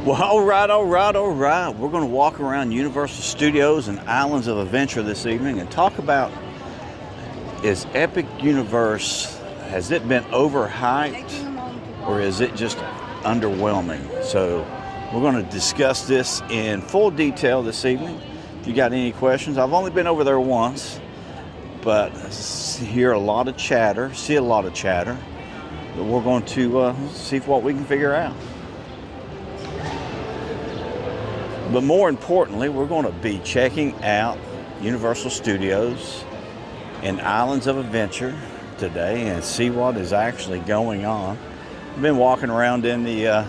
Well, all right. We're going to walk around Universal Studios and Islands of Adventure this evening and talk about, is Epic Universe, has it been overhyped or is it just underwhelming? So we're going to discuss this in full detail this evening. If you got any questions, I've only been over there once, but hear a lot of chatter, see a lot of chatter. But we're going to see what we can figure out. But more importantly, we're going to be checking out Universal Studios and Islands of Adventure today and see what is actually going on. I've been walking around in the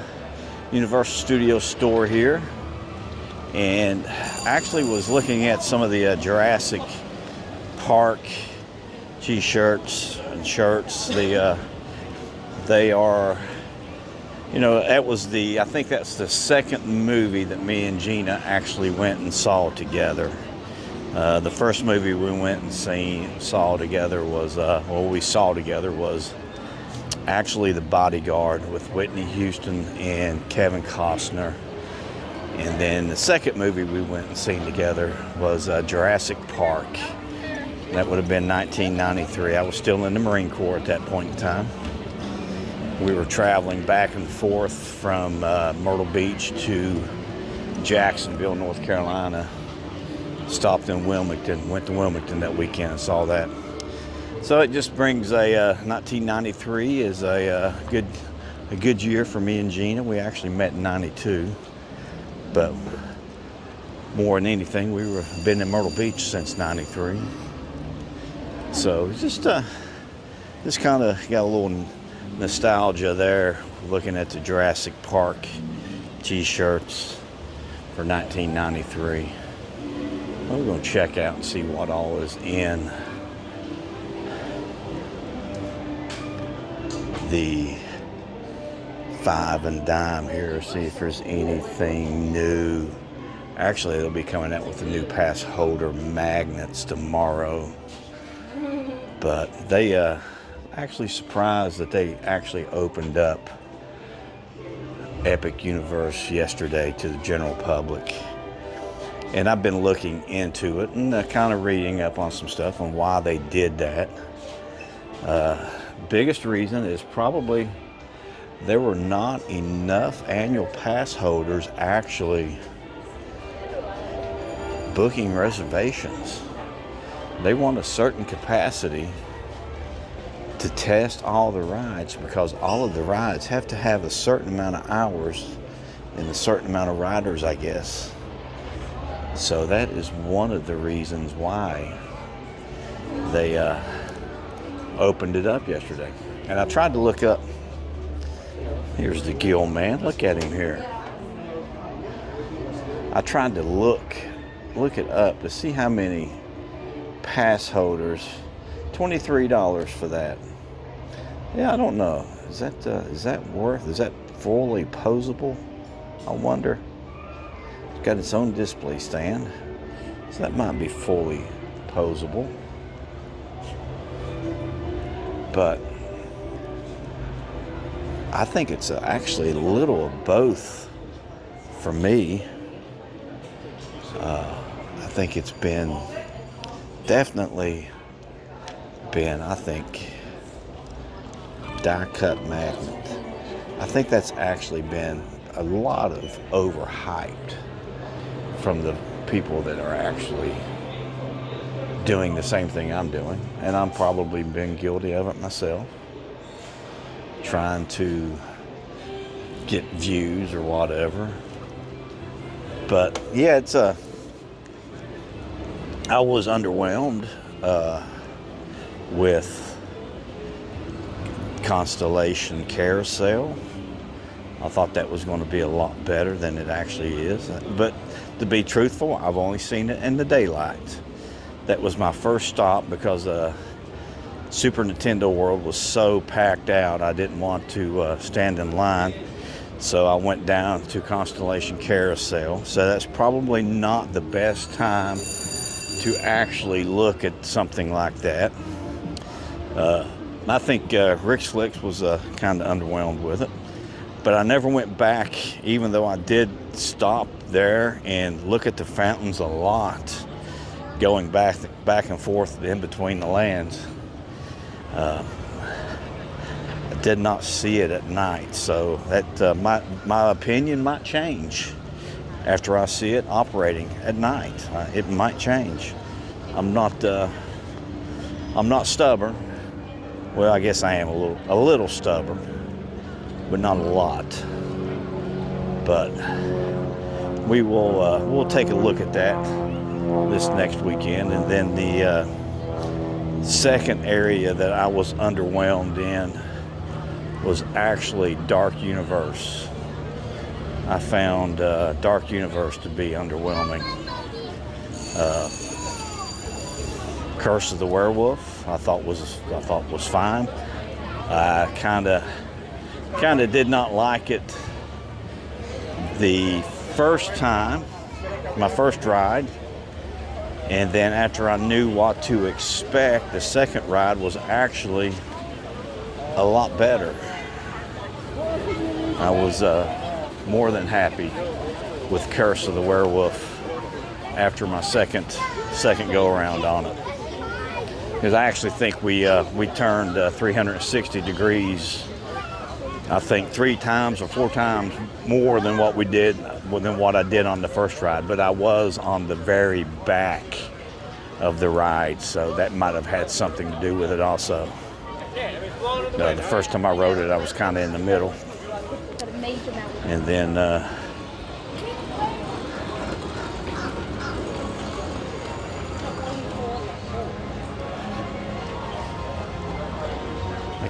Universal Studios store here and actually was looking at some of the Jurassic Park t-shirts and shirts. They are, you know, I think that's the second movie that me and Gina actually went and saw together. The first movie we went and saw together was actually The Bodyguard with Whitney Houston and Kevin Costner. And then the second movie we went and seen together was Jurassic Park. That would have been 1993. I was still in the Marine Corps at that point in time. We were traveling back and forth from Myrtle Beach to Jacksonville, North Carolina. Stopped in Wilmington, went to Wilmington that weekend and saw that. So it just brings 1993 is a good year for me and Gina. We actually met in 92, but more than anything, we've been in Myrtle Beach since 93. So just kind of got a little nostalgia there, looking at the Jurassic Park t-shirts for 1993. We're going to check out and see what all is in the five and dime here, see if there's anything new. Actually, they'll be coming out with the new pass holder magnets tomorrow, but they actually surprised that they actually opened up Epic Universe yesterday to the general public. And I've been looking into it and kind of reading up on some stuff on why they did that. Biggest reason is probably there were not enough annual pass holders actually booking reservations. They want a certain capacity to test all the rides, because all of the rides have to have a certain amount of hours and a certain amount of riders, I guess. So that is one of the reasons why they opened it up yesterday. And I tried to look up, here's the Gill man, look at him here. I tried to look it up to see how many pass holders. $23 for that. Yeah, I don't know. Is that fully posable? I wonder. It's got its own display stand, so that might be fully posable. But I think it's actually a little of both for me. I think it's been definitely been, I think, die cut magnet. I think that's actually been a lot of overhyped from the people that are actually doing the same thing I'm doing, and I'm probably been guilty of it myself, trying to get views or whatever. But yeah, I was underwhelmed with Constellation Carousel. I thought that was going to be a lot better than it actually is. But to be truthful, I've only seen it in the daylight. That was my first stop because Super Nintendo World was so packed out, I didn't want to stand in line. So I went down to Constellation Carousel. So that's probably not the best time to actually look at something like that. I think Rick Slicks was kind of underwhelmed with it. But I never went back, even though I did stop there and look at the fountains a lot, going back and forth in between the lands. I did not see it at night, so that my opinion might change after I see it operating at night. It might change. I'm not stubborn. Well, I guess I am a little stubborn, but not a lot. But we'll take a look at that this next weekend. And then the second area that I was underwhelmed in was actually Dark Universe. I found Dark Universe to be underwhelming. Curse of the Werewolf I thought was fine. I kind of did not like it the first time, my first ride, and then after I knew what to expect, the second ride was actually a lot better. I was more than happy with Curse of the Werewolf after my second go around on it, because I actually think we turned 360 degrees. I think 3 times or 4 times more than what I did on the first ride. But I was on the very back of the ride, so that might have had something to do with it also. The first time I rode it, I was kind of in the middle, and then I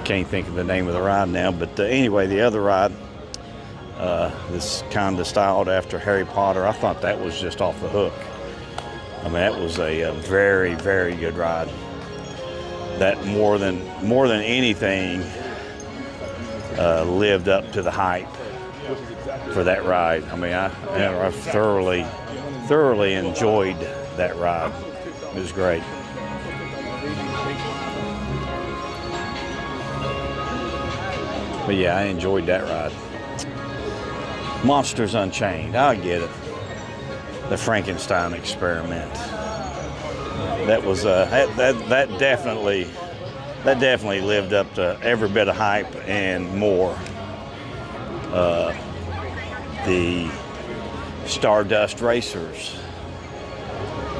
can't think of the name of the ride now, but anyway, the other ride, this kind of styled after Harry Potter, I thought that was just off the hook. I mean, that was a very, very good ride. That more than anything lived up to the hype for that ride. I mean, I thoroughly enjoyed that ride. It was great. But yeah, I enjoyed that ride. Monsters Unchained, I get it. The Frankenstein experiment. That was that definitely lived up to every bit of hype and more. The Stardust Racers.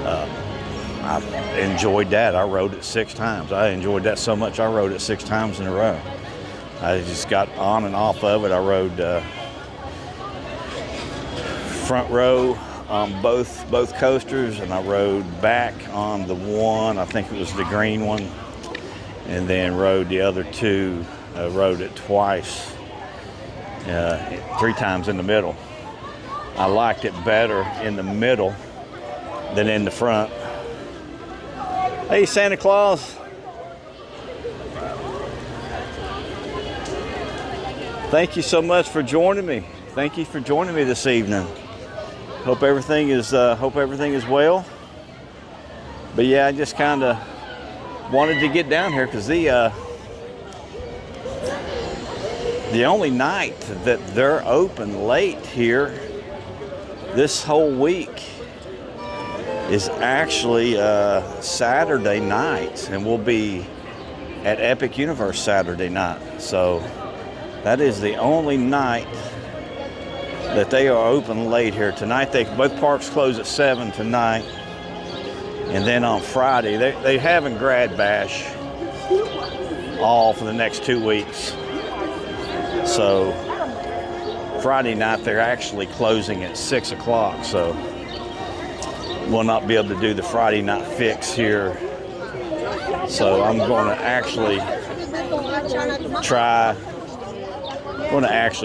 I enjoyed that. I rode it 6 times. I enjoyed that so much I rode it 6 times in a row. I just got on and off of it. I rode front row on both coasters, and I rode back on the one, I think it was the green one, and then rode the other 2. Rode it twice, 3 times in the middle. I liked it better in the middle than in the front. Hey, Santa Claus. Thank you so much for joining me. Thank you for joining me this evening. Hope everything is well. But yeah, I just kind of wanted to get down here because the only night that they're open late here this whole week is actually Saturday night, and we'll be at Epic Universe Saturday night. So that is the only night that they are open late here tonight. Both parks close at 7 tonight, and then on Friday they having Grad Bash all for the next 2 weeks. So Friday night they're actually closing at 6 o'clock. So we'll not be able to do the Friday night fix here. So I'm going to actually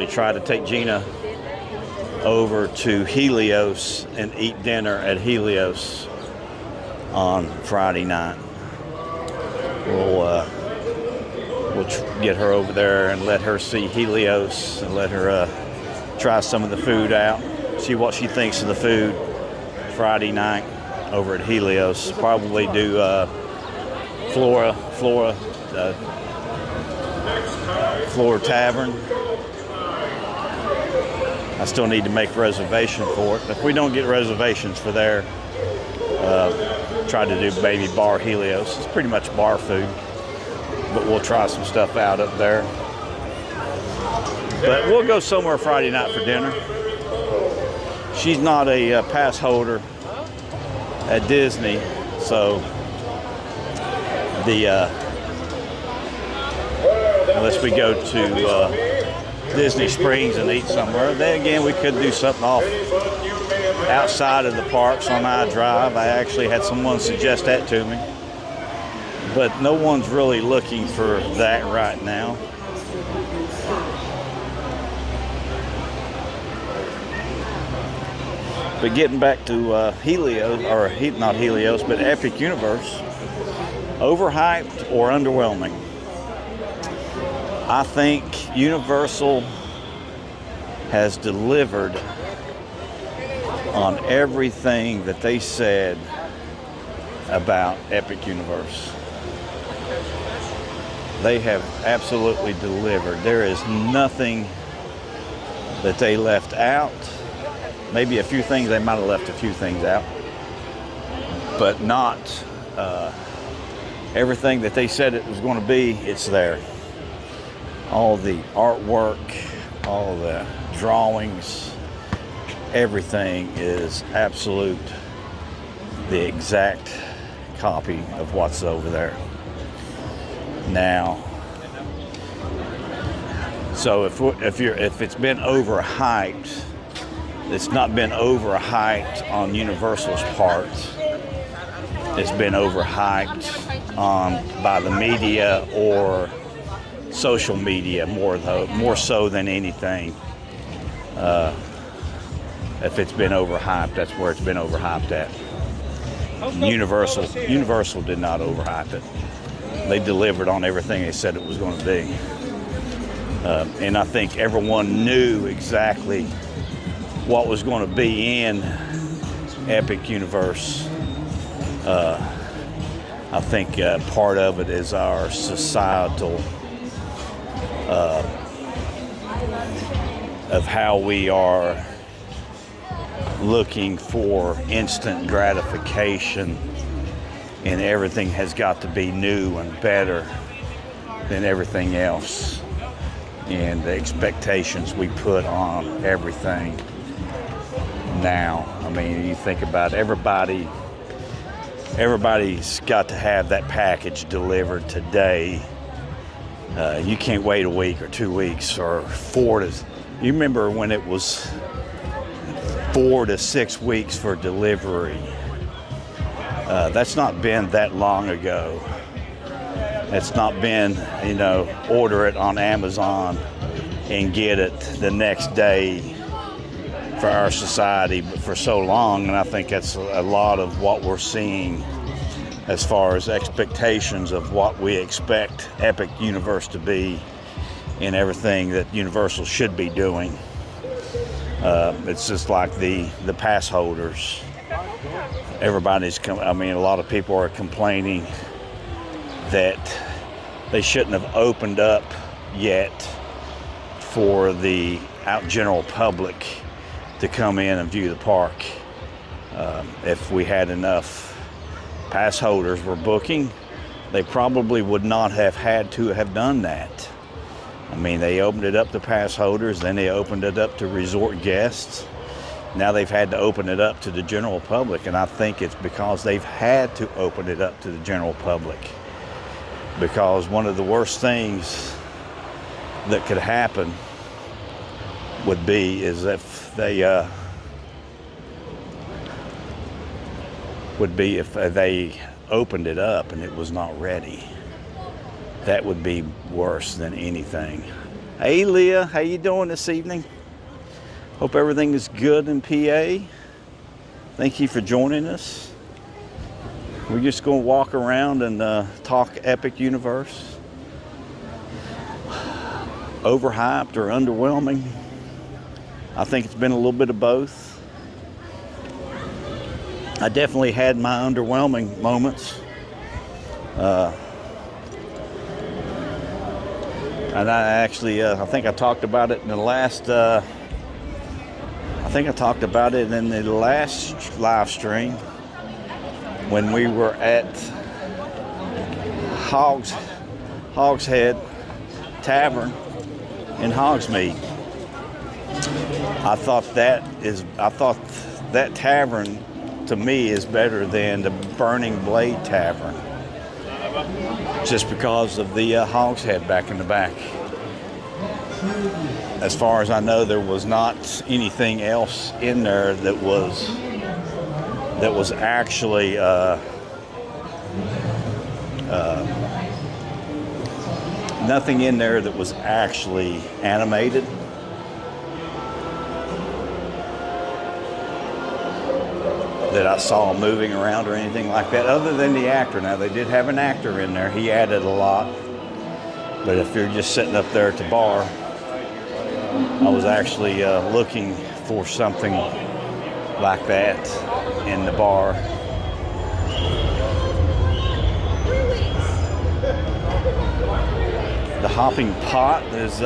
try to take Gina over to Helios and eat dinner at Helios on Friday night. We'll get her over there and let her see Helios and let her try some of the food out, see what she thinks of the food Friday night over at Helios. Probably do Flora Tavern I still need to make reservation for it. If we don't get reservations for there, try to do baby bar Helios. It's pretty much bar food, but we'll try some stuff out up there. But we'll go somewhere Friday night for dinner. She's not a pass holder at Disney, so unless we go to Disney Springs and eat somewhere, then again we could do something off outside of the parks on iDrive. I actually had someone suggest that to me, but no one's really looking for that right now. But getting back to Helios, or not Helios, but Epic Universe, overhyped or underwhelming? I think Universal has delivered on everything that they said about Epic Universe. They have absolutely delivered. There is nothing that they left out. Maybe a few things, they might have left a few things out, but not everything that they said it was going to be, it's there. All the artwork, all the drawings, everything is absolute, the exact copy of what's over there. Now, so if it's been overhyped, it's not been overhyped on Universal's part. It's been overhyped by the media or social media more so than anything. If it's been overhyped, that's where it's been overhyped at. Universal did not overhype it. They delivered on everything they said it was going to be. And I think everyone knew exactly what was going to be in Epic Universe. I think part of it is our societal of how we are looking for instant gratification, and everything has got to be new and better than everything else, and the expectations we put on everything now. I mean, you think about everybody's got to have that package delivered today. You can't wait a week or 2 weeks or you remember when it was 4 to 6 weeks for delivery? That's not been that long ago. It's not been, order it on Amazon and get it the next day for our society for so long. And I think that's a lot of what we're seeing as far as expectations of what we expect Epic Universe to be and everything that Universal should be doing. It's just like the pass holders. A lot of people are complaining that they shouldn't have opened up yet for the general public to come in and view the park. If we had enough pass holders were booking, they probably would not have had to have done that. I mean, they opened it up to pass holders, then they opened it up to resort guests. Now they've had to open it up to the general public, and I think it's because they've had to open it up to the general public. Because one of the worst things that could happen would be is if they opened it up and it was not ready. That would be worse than anything. Hey Leah, how you doing this evening? Hope everything is good in PA. Thank you for joining us. We're just going to walk around and talk Epic Universe. Overhyped or underwhelming? I think it's been a little bit of both. I definitely had my underwhelming moments. And I think I talked about it in the last I think I talked about it in the last live stream when we were at Hogshead Tavern in Hogsmeade. I thought that tavern to me is better than the Burning Blade Tavern, just because of the Hogshead back in the back. As far as I know, there was not anything else in there that was actually nothing in there that was actually animated. That I saw moving around or anything like that, other than the actor. Now, they did have an actor in there. He added a lot. But if you're just sitting up there at the bar, I was actually looking for something like that in the bar. The Hopping Pot is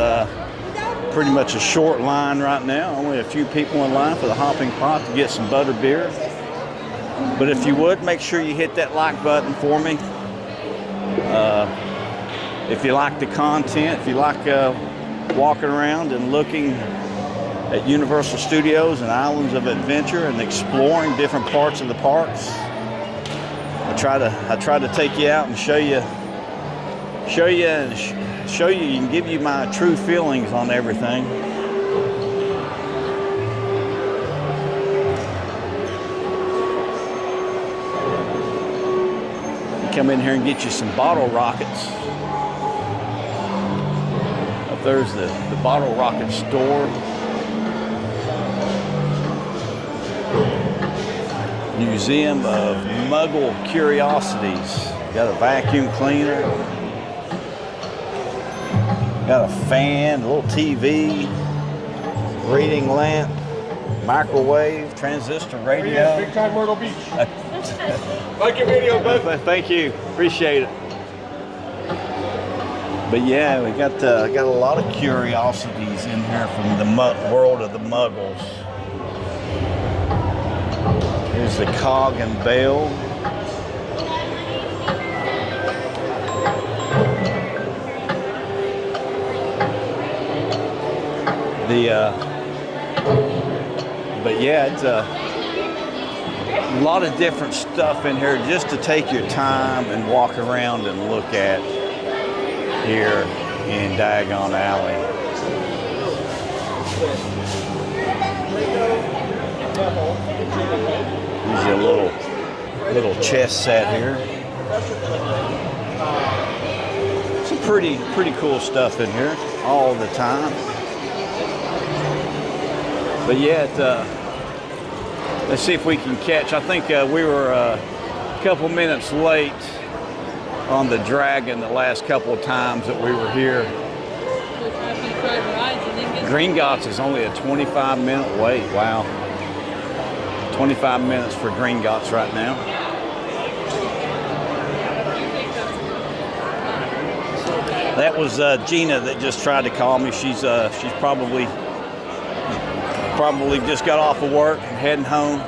pretty much a short line right now. Only a few people in line for the Hopping Pot to get some butter beer. But if you would, make sure you hit that like button for me. If you like the content, if you like walking around and looking at Universal Studios and Islands of Adventure and exploring different parts of the parks, I try to take you out and show you and give you my true feelings on everything. Come in here and get you some bottle rockets. Up there's the bottle rocket store. Museum of Muggle Curiosities. Got a vacuum cleaner. Got a fan, a little TV, reading lamp, microwave, transistor radio. Big time Myrtle Beach. Like your video, bud. Thank you, appreciate it. But yeah, we got a lot of curiosities in here from the world of the Muggles. Here's the Cog and Bell. But yeah, it's a lot of different stuff in here just to take your time and walk around and look at here in Diagon Alley. Here's your little chess set here. Some pretty cool stuff in here all the time. But yeah, let's see if we can catch. I think we were a couple minutes late on the Dragon the last couple of times that we were here. Gringotts is only a 25-minute wait. Wow. 25 minutes for Gringotts right now. That was Gina that just tried to call me. She's probably just got off of work and heading home.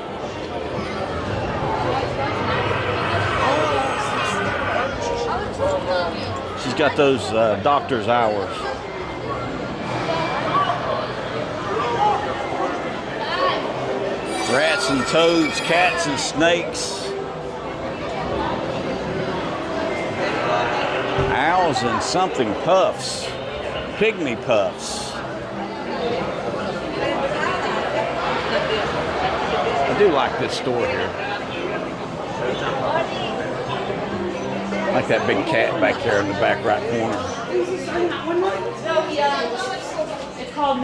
She's got those doctor's hours. Rats and toads, cats and snakes. Owls and something puffs. Pygmy puffs. I do like this store here. I like that big cat back there in the back right corner.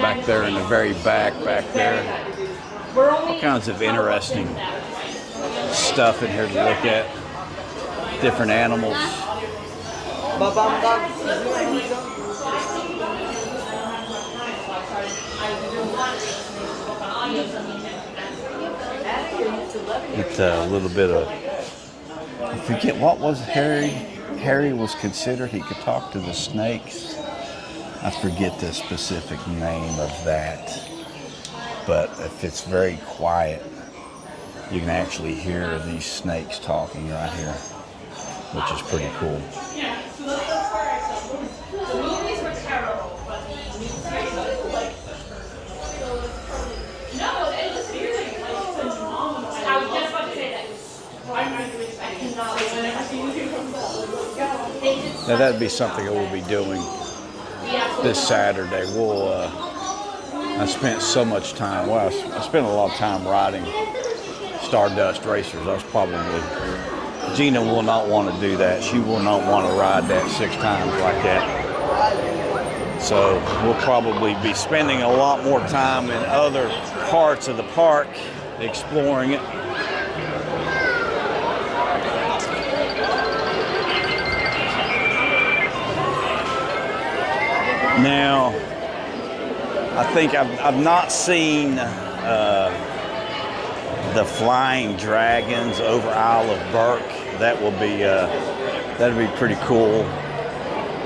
Back there in the very back there. All kinds of interesting stuff in here to look at. Different animals. It's a little bit of, I forget what was Harry was considered. He could talk to the snakes. I forget the specific name of that. but if it's very quiet, you can actually hear these snakes talking right here, which is pretty cool. Yeah, so let's go for the movies were terrible, but the new series like no, it was really phenomenal. I was just about to say that. I cannot wait. I've never seen you from that. Now that'd be something that we'll be doing this Saturday. I spent so much time. Well, I spent a lot of time riding Stardust Racers. I was probably. Gina will not want to do that. She will not want to ride that 6 times like that. So we'll probably be spending a lot more time in other parts of the park exploring it. Now, I think I've not seen the flying dragons over Isle of Burke. That will be that'll be pretty cool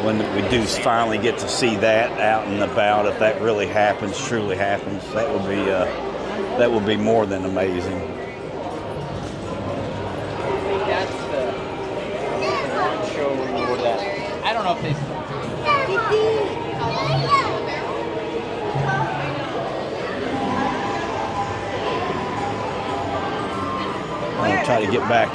when we do finally get to see that out and about. If that really happens, truly happens, that would be more than amazing. That's the showroom or that. I don't know if they. I'm gonna try to get back.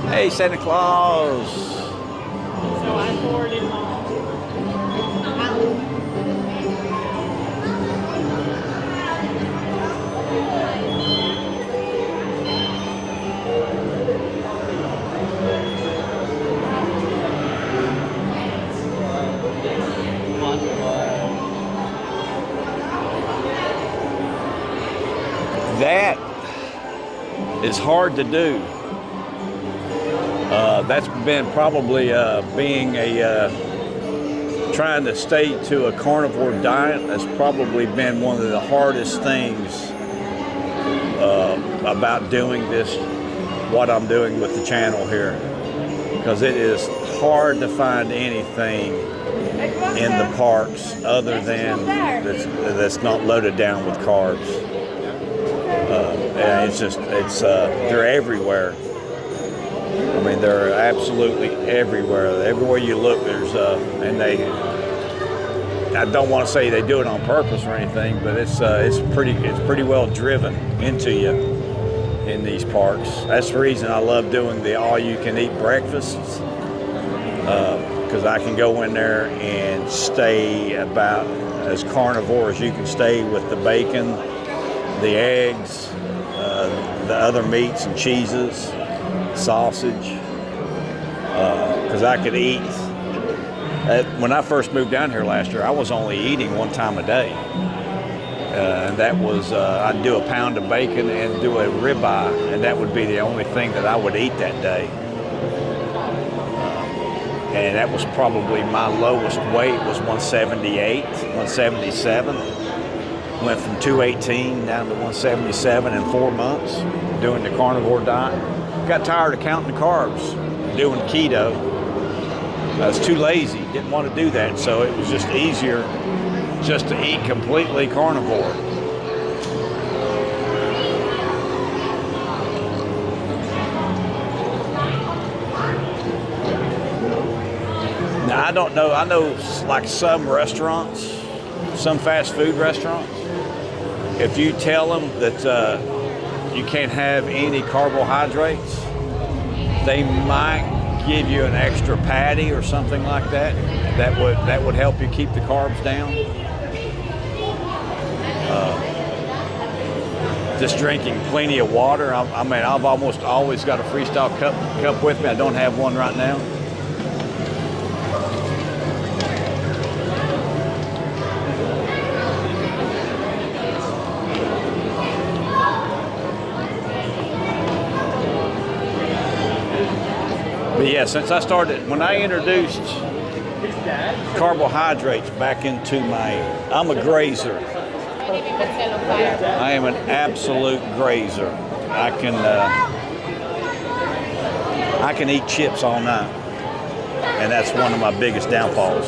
Hey, Santa Claus. So I forwarded home. That is hard to do. That's been probably being trying to stay to a carnivore diet. That's probably been one of the hardest things about doing this, what I'm doing with the channel here, because it is hard to find anything in the parks other than that's not loaded down with carbs. And they're everywhere. I mean, they're absolutely everywhere. Everywhere you look, there's I don't want to say they do it on purpose or anything, but it's pretty well driven into you in these parks. That's the reason I love doing the all-you-can-eat breakfasts, because I can go in there and stay about as carnivore as you can stay with the bacon, the eggs, the other meats and cheeses, sausage, because I could eat. When I first moved down here last year, I was only eating 1 time a day, and that was I'd do a pound of bacon and do a ribeye, and that would be the only thing that I would eat that day. And that was probably my lowest weight was 178, 177. Went from 218 down to 177 in 4 months doing the carnivore diet. Got tired of counting the carbs, doing keto. I was too lazy, didn't want to do that, so it was just easier just to eat completely carnivore. Now, I don't know, I know like some restaurants, some fast food restaurants, if you tell them that you can't have any carbohydrates, they might give you an extra patty or something like that. That would help you keep the carbs down. Just drinking plenty of water. I mean, I've almost always got a Freestyle cup with me. I don't have one right now. But yeah, since I started, when I introduced carbohydrates back into I'm a grazer. I am an absolute grazer. I can eat chips all night, and that's one of my biggest downfalls.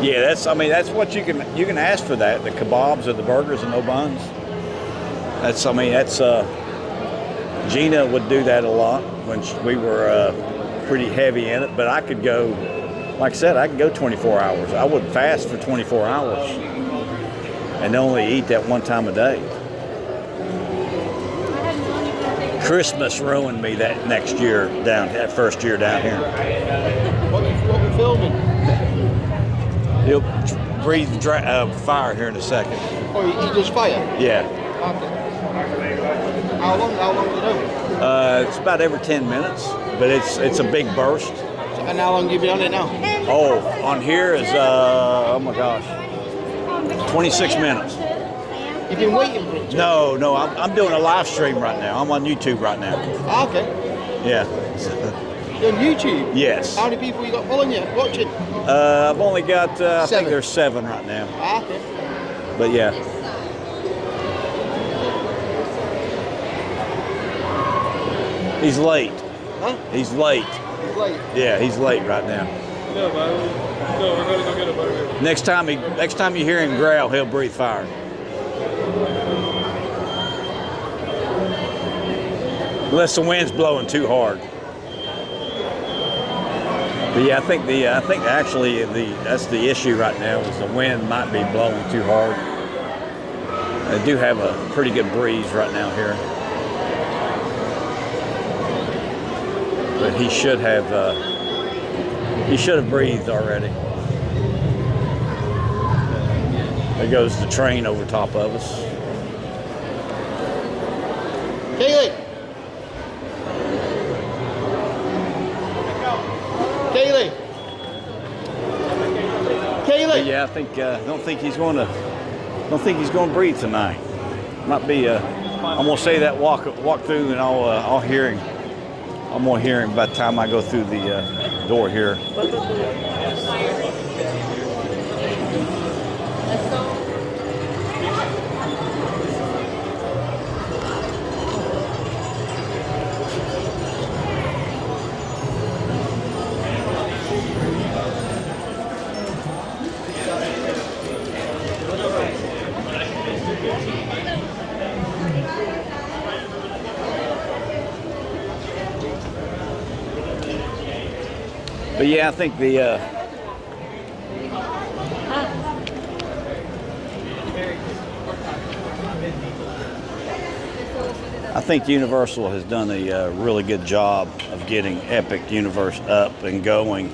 Yeah, that's what you can ask for that, the kebabs or the burgers and no buns. Gina would do that a lot when we were pretty heavy in it, but I could go, like I said, I could go 24 hours. I would fast for 24 hours and only eat that one time a day. Christmas ruined me that first year down here. What we filming? He'll breathe fire here in a second. Oh, you just fire? Yeah. Okay. How long will it do? It's about every 10 minutes, but it's a big burst. And how long have you been on it now? Oh, on here is, oh my gosh, 26 minutes. You've been waiting for it? No, I'm doing a live stream right now. I'm on YouTube right now. Ah, okay. Yeah. You're on YouTube? Yes. How many people you got following you, watching? I've only got, I think 7. there's 7 right now. Ah, okay. But yeah. He's late. Huh? He's late. He's late. Yeah, he's late right now. No, we're gonna go get a burger. Next time you hear him growl, he'll breathe fire. Unless the wind's blowing too hard. But yeah, I think that's the issue right now is the wind might be blowing too hard. They do have a pretty good breeze right now here. But he should have breathed already. There goes the train over top of us. Kaylee! But yeah, I don't think he's going to breathe tonight. Might be. I'm gonna say that walk through, and I'll hear him. I'm gonna hear him by the time I go through the door here. But yeah, I think I think Universal has done a really good job of getting Epic Universe up and going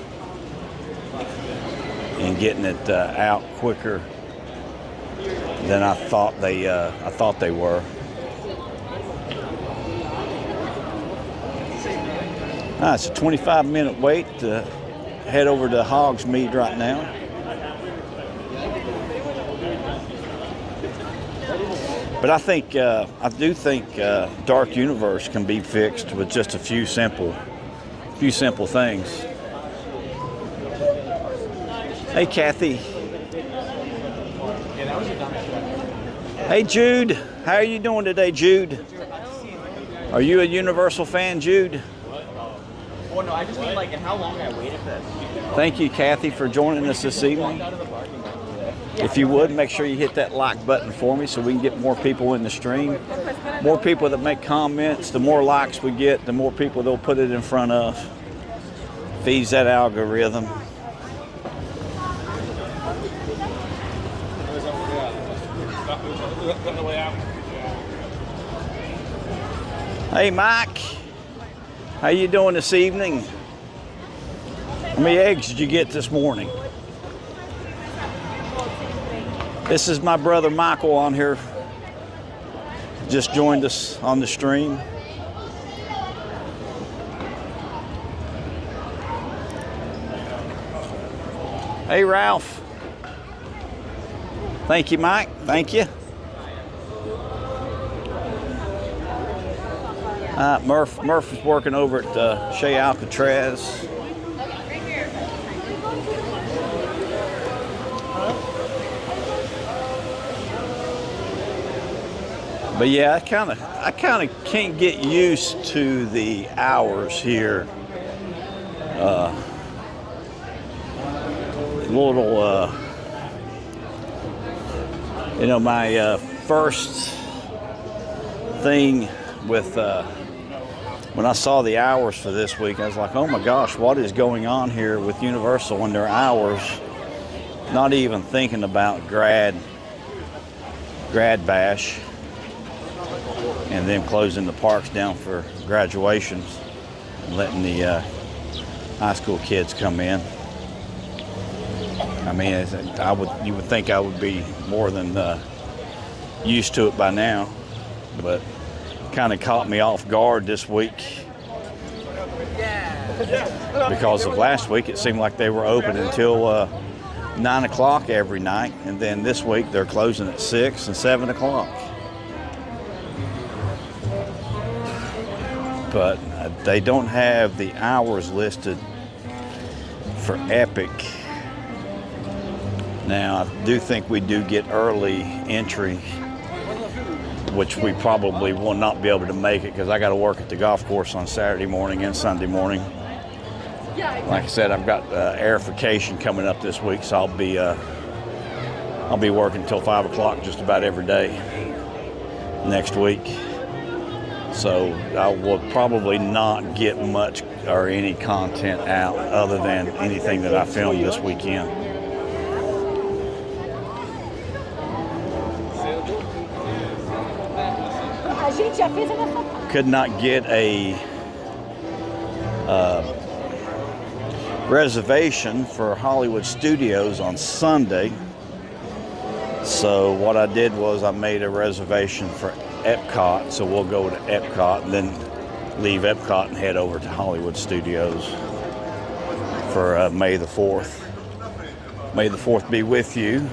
and getting it out quicker than I thought they were. It's a 25-minute wait to head over to Hogsmeade right now. But I do think Dark Universe can be fixed with just a few simple things. Hey, Kathy. Hey, Jude. How are you doing today, Jude? Are you a Universal fan, Jude? Oh no, I just mean like how long I waited for this. Thank you, Kathy, for joining us this evening. If you would, make sure you hit that like button for me so we can get more people in the stream. More people that make comments, the more likes we get, the more people they'll put it in front of. Feeds that algorithm. Hey, Mike. How you doing this evening? How many eggs did you get this morning? This is my brother Michael on here. Just joined us on the stream. Hey, Ralph. Thank you, Mike. Thank you. Murph is working over at Chez Alcatraz. But yeah, I kind of can't get used to the hours here. Little, you know, my first thing with when I saw the hours for this week, I was like, oh my gosh, what is going on here with Universal and their hours? Not even thinking about grad bash and then closing the parks down for graduations and letting the high school kids come in. I mean, you would think I would be more than used to it by now, but kind of caught me off guard this week because of last week. It seemed like they were open until 9 o'clock every night, and then this week they're closing at 6 and 7 o'clock. But they don't have the hours listed for Epic. Now, I do think we do get early entry, which we probably will not be able to make it because I got to work at the golf course on Saturday morning and Sunday morning. Like I said, I've got airification coming up this week, so I'll be working till 5 o'clock just about every day next week. So I will probably not get much or any content out other than anything that I filmed this weekend. Could not get a reservation for Hollywood Studios on Sunday. So what I did was I made a reservation for Epcot. So we'll go to Epcot and then leave Epcot and head over to Hollywood Studios for May the 4th. May the 4th be with you.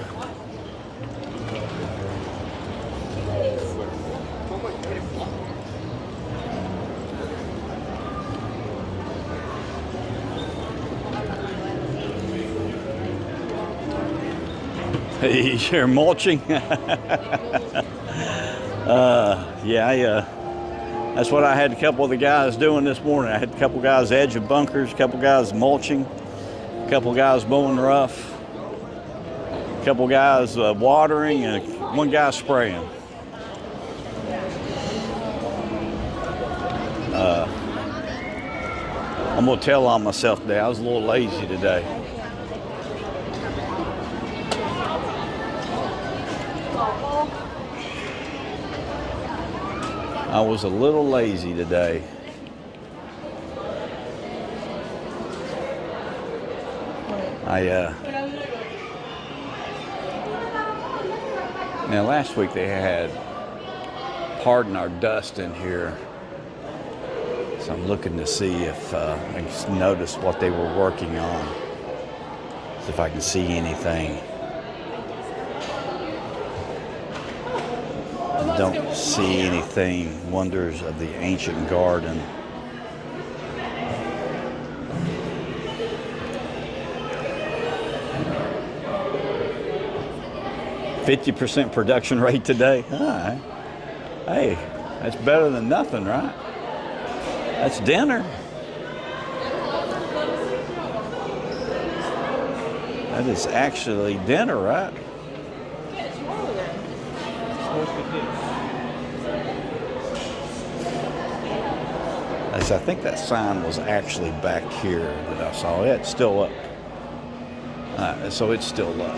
You're mulching? That's what I had a couple of the guys doing this morning. I had a couple guys edge of bunkers, a couple guys mulching, a couple guys mowing rough, a couple guys watering, and one guy spraying. I'm going to tell on myself today. I was a little lazy today. I was a little lazy today. Now last week they had Pardon Our Dust in here. So I'm looking to see if I can notice what they were working on. See if I can see anything. Don't see anything. Wonders of the Ancient Garden. %50 production rate today. Right. Hey, that's better than nothing, right? That's dinner. That is actually dinner, right? I think that sign was actually back here that I saw. Yeah, it's still up. So it's still up.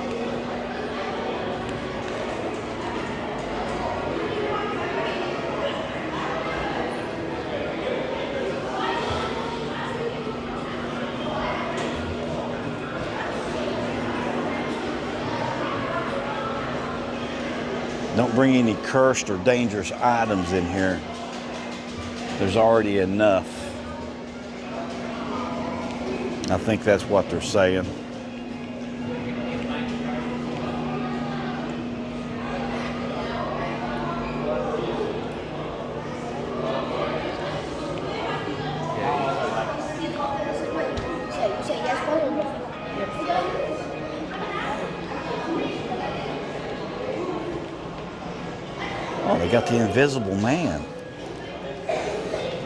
Don't bring any cursed or dangerous items in here. There's already enough. I think that's what they're saying. Oh, they got the Invisible Man.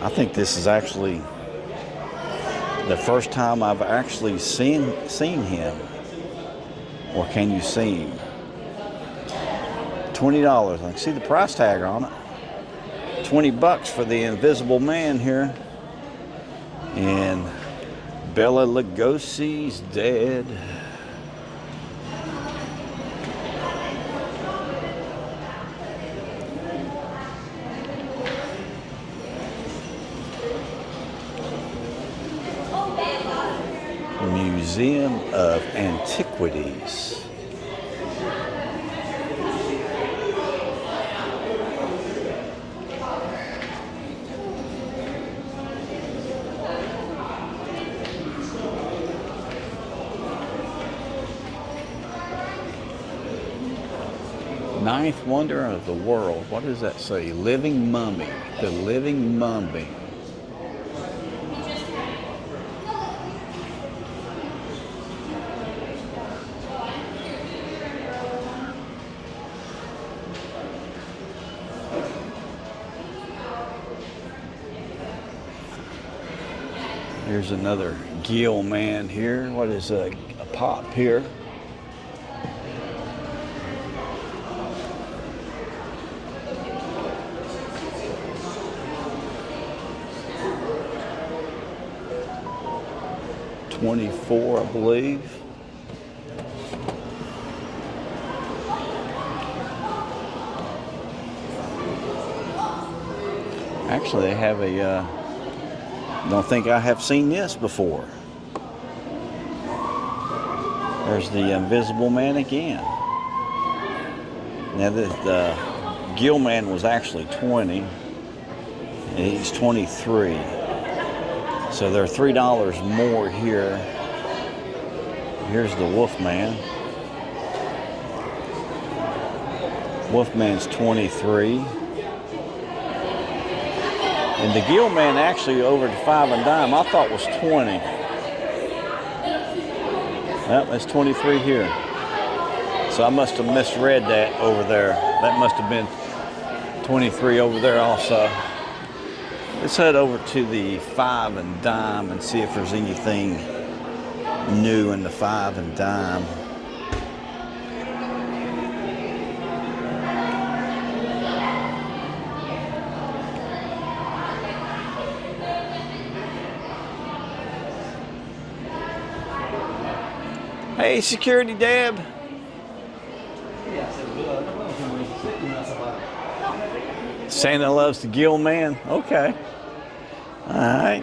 I think this is actually the first time I've actually seen him. Or can you see him? $20. I can see the price tag on it. $20 for the Invisible Man here. And Bela Lugosi's dead. Museum of Antiquities. Ninth wonder of the world. What does that say? Living mummy. The living mummy. Here's another gill man here. What is a pop here? $24, I believe. Actually, they have a don't think I have seen this before. There's the Invisible Man again. Now the gill man was actually 20, and he's 23. So they're $3 more here. Here's the Wolfman. Wolfman's 23. And the gill man actually over to 5 and dime I thought was 20. Well, that's 23 here. So I must have misread that over there. That must have been 23 over there also. Let's head over to the 5 and dime and see if there's anything new in the 5 and dime. Hey, security Deb. Santa loves the gill man. Okay. All right.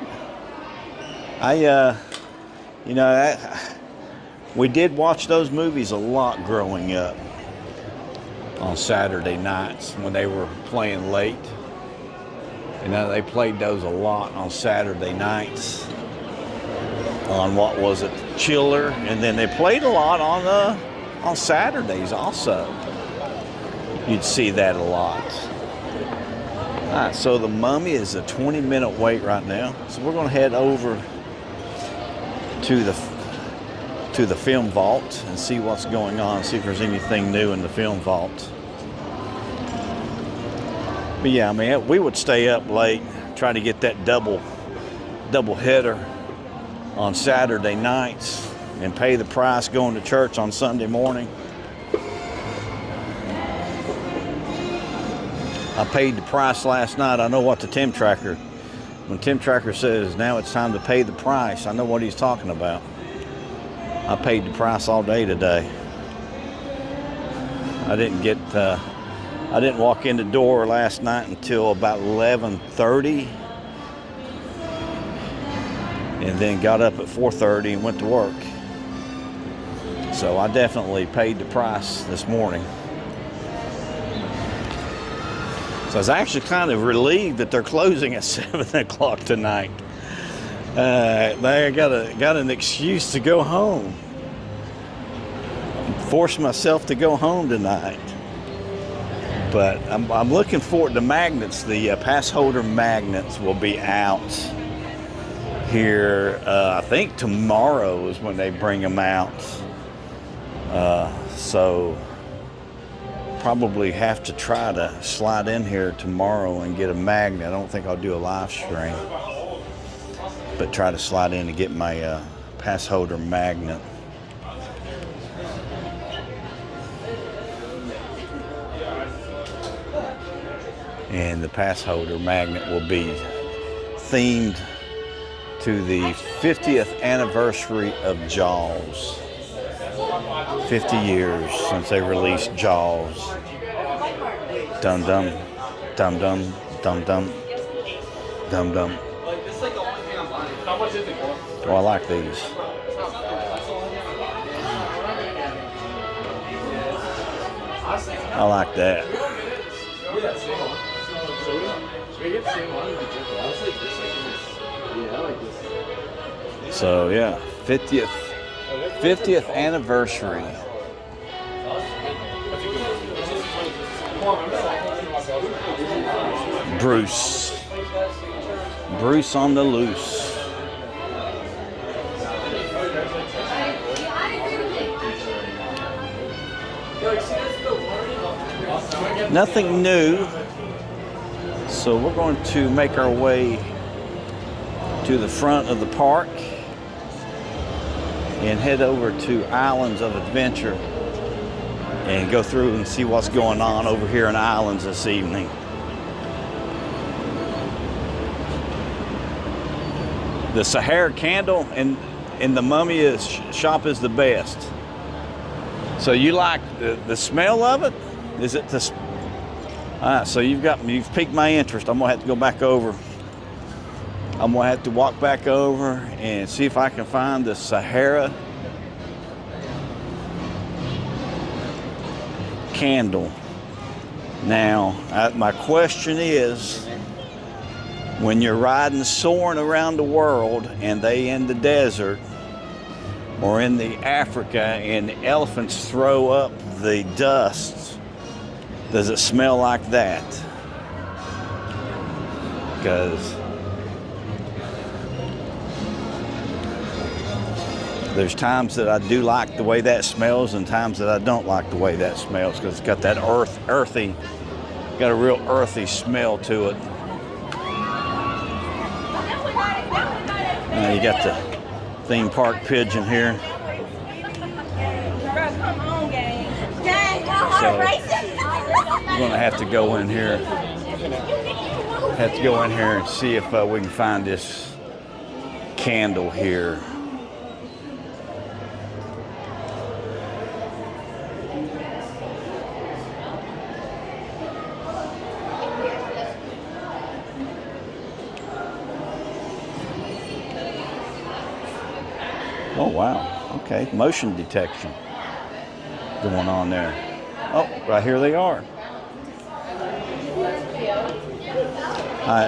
We did watch those movies a lot growing up on Saturday nights when they were playing late. They played those a lot on Saturday nights. On what was it, Chiller, and then they played a lot on Saturdays also. You'd see that a lot. All right, so the Mummy is a 20-minute wait right now. So we're going to head over to the film vault and see what's going on, see if there's anything new in the film vault. But yeah, I mean, we would stay up late, try to get that double header on Saturday nights and pay the price going to church on Sunday morning. I paid the price last night. I know what the Tim Tracker, when Tim Tracker says now it's time to pay the price, I know what he's talking about. I paid the price all day today. I didn't walk in the door last night until about 11:30. And then got up at 4:30 and went to work. So I definitely paid the price this morning. So I was actually kind of relieved that they're closing at 7 o'clock tonight. I got an excuse to go home. Forced myself to go home tonight. But I'm looking forward to magnets. The pass holder magnets will be out here, I think tomorrow is when they bring them out. So probably have to try to slide in here tomorrow and get a magnet. I don't think I'll do a live stream, but try to slide in and get my pass holder magnet. And the pass holder magnet will be themed to the 50th anniversary of Jaws. 50 years since they released Jaws. Dum dum, dum dum, dum dum, dum dum. Oh, I like these. I like that. So yeah, 50th anniversary. Bruce on the loose. Nothing new. So we're going to make our way to the front of the park and head over to Islands of Adventure and go through and see what's going on over here in Islands this evening. The Sahara candle in the Mummy shop is the best. So you like the smell of it? Is it the? All right, so you've piqued my interest. I'm gonna have to go back over. I'm gonna have to walk back over and see if I can find the Sahara candle. Now, my question is, when you're soaring around the world and they in the desert or in the Africa and the elephants throw up the dust, does it smell like that? Because there's times that I do like the way that smells and times that I don't like the way that smells, because it's got that earthy, got a real earthy smell to it. Now you got the theme park pigeon here. So we're gonna have to go in here. And see if we can find this candle here. Oh wow, okay, motion detection going on there. Oh, right here they are.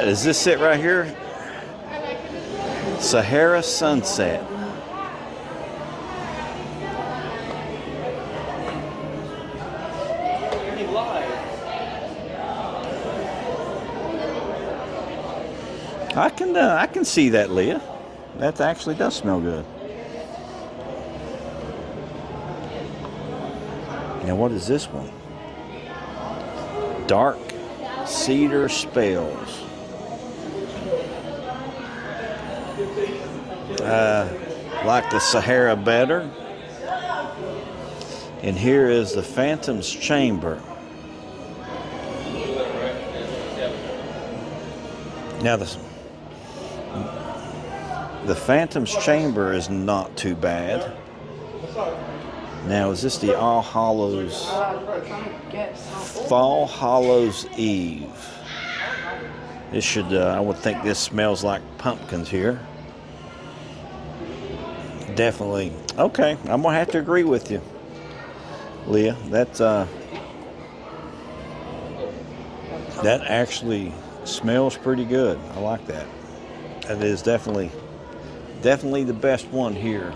Is this it right here? Sahara Sunset. I can see that, Leah. That actually does smell good. Now what is this one? Dark Cedar Spells. Like the Sahara better. And here is the Phantom's Chamber. Now the Phantom's Chamber is not too bad. Now, is this the All Hallows Eve? This should, I would think this smells like pumpkins here. Definitely. Okay, I'm gonna have to agree with you, Leah. That actually smells pretty good. I like that. That is definitely the best one here.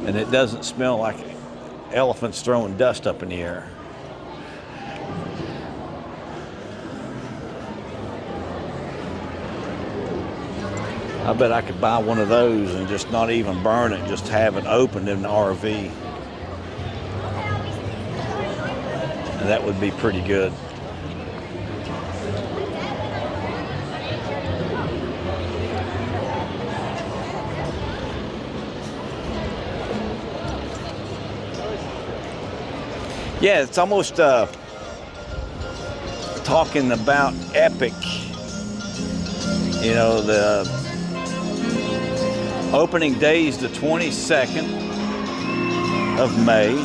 And it doesn't smell like elephants throwing dust up in the air. I bet I could buy one of those and just not even burn it, just have it opened in the RV. that would be pretty good. Yeah, it's almost talking about epic. You know, the opening day is the 22nd of May.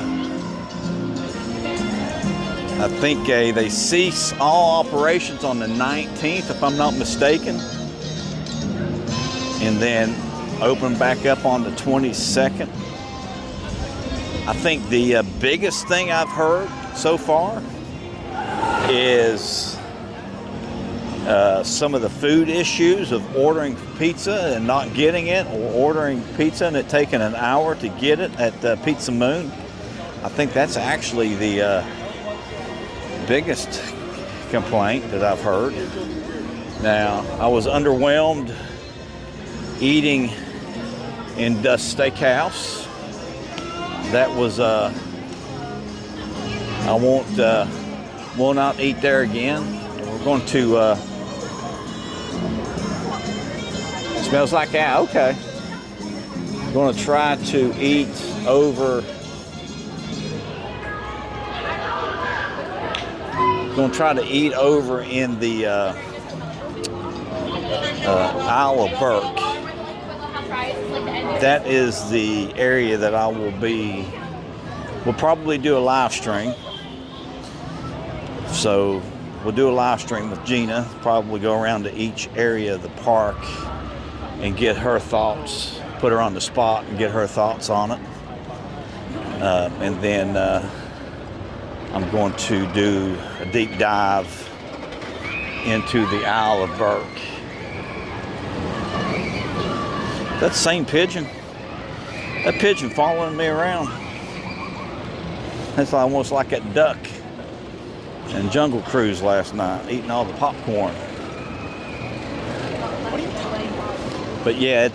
I think they cease all operations on the 19th, if I'm not mistaken, and then open back up on the 22nd. I think the biggest thing I've heard so far is some of the food issues of ordering pizza and not getting it, or ordering pizza and it taking an hour to get it at Pizza Moon. I think that's actually the biggest complaint that I've heard. Now, I was underwhelmed eating in Dust Steakhouse. That was I will not eat there again. We're going to smells like cow. Okay. I'm going to try to eat over. Going to try to eat over in the Isle of Burke. That is the area that I will be. We'll probably do a live stream. So we'll do a live stream with Gina. Probably go around to each area of the park and get her thoughts. Put her on the spot and get her thoughts on it. And then I'm going to do a deep dive into the Isle of Burke. That same pigeon. That pigeon following me around. That's almost like that duck in Jungle Cruise last night, eating all the popcorn. But yeah,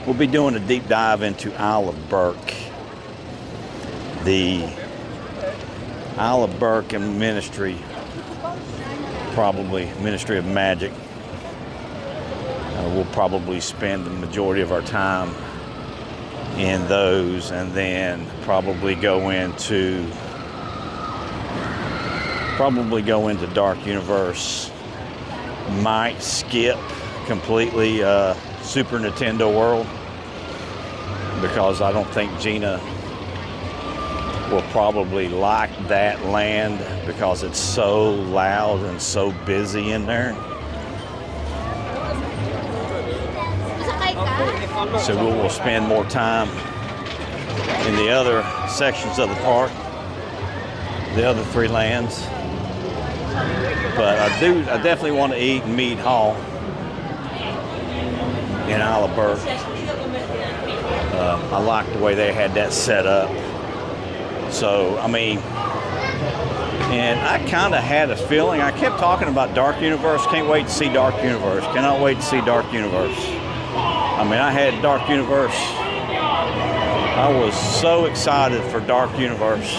we'll be doing a deep dive into Isle of Burke. The Isle of Burke and Ministry, probably Ministry of Magic. We'll probably spend the majority of our time in those, and then probably go into Dark Universe. Might skip completely Super Nintendo World, because I don't think Gina will probably like that land, because it's so loud and so busy in there. So we will spend more time in the other sections of the park, the other three lands. But I definitely want to eat in Mead Hall in Isle of Burke. I like the way they had that set up. So, I mean, and I kind of had a feeling, I kept talking about Dark Universe, can't wait to see Dark Universe, cannot wait to see Dark Universe. I mean, I had Dark Universe. I was so excited for Dark Universe.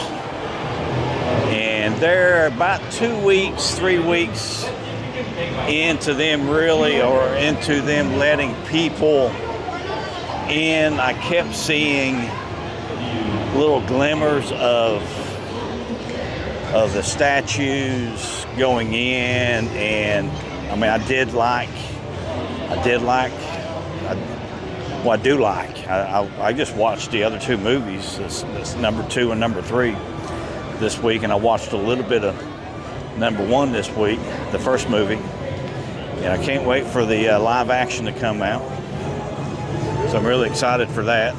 And they're about 2 weeks, 3 weeks into them really, or into them letting people in. I kept seeing little glimmers of the statues going in, and I mean, I do like. I just watched the other two movies, this number 2 and number 3 this week, and I watched a little bit of number 1 this week, the first movie, and I can't wait for the live action to come out. So I'm really excited for that.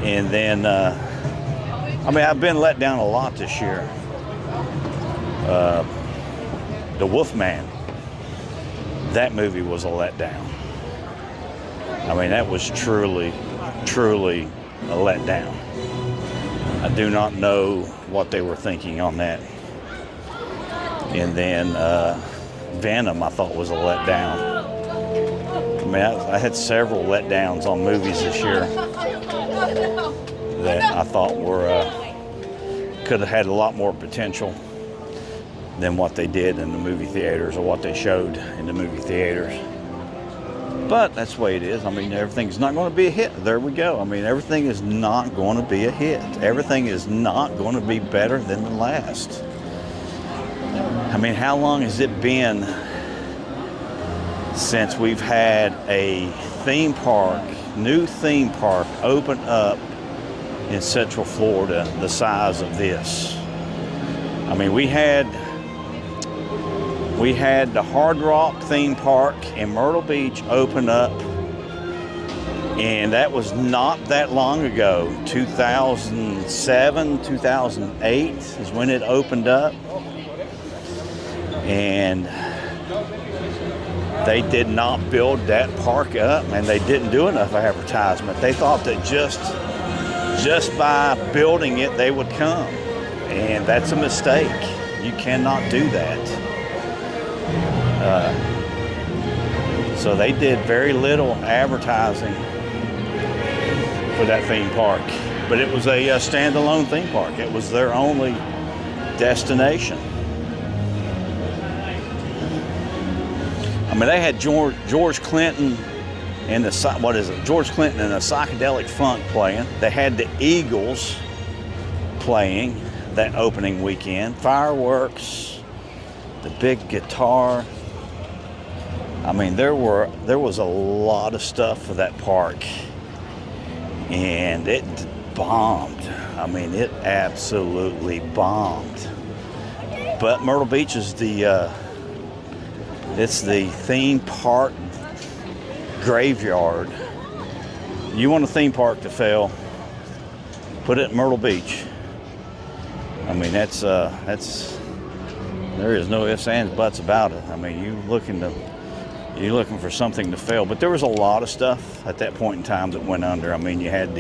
And then, I mean, I've been let down a lot this year. The Wolfman, that movie was a letdown. I mean, that was truly, truly a letdown. I do not know what they were thinking on that. And then Venom, I thought, was a letdown. I mean, I had several letdowns on movies this year that I thought were could have had a lot more potential than what they did in the movie theaters or what they showed in the movie theaters. But that's the way it is. I mean, everything's not going to be a hit. There we go. I mean, everything is not going to be a hit. Everything is not going to be better than the last. I mean, how long has it been since we've had a theme park, new theme park, open up in Central Florida the size of this? I mean, we had the Hard Rock theme park in Myrtle Beach open up, and that was not that long ago. 2007, 2008 is when it opened up, and they did not build that park up, and they didn't do enough advertisement. They thought that just by building it they would come, and that's a mistake. You cannot do that. So they did very little advertising for that theme park, but it was a standalone theme park. It was their only destination. I mean, they had George Clinton and George Clinton and the Psychedelic Funk playing. They had the Eagles playing that opening weekend. Fireworks, the big guitar. I mean, there was a lot of stuff for that park, and it bombed. I mean, it absolutely bombed. But Myrtle Beach is it's the theme park graveyard. You want a theme park to fail, put it in Myrtle Beach. I mean, that's there is no ifs, ands, buts about it. I mean, you're looking for something to fail. But there was a lot of stuff at that point in time that went under. I mean, you had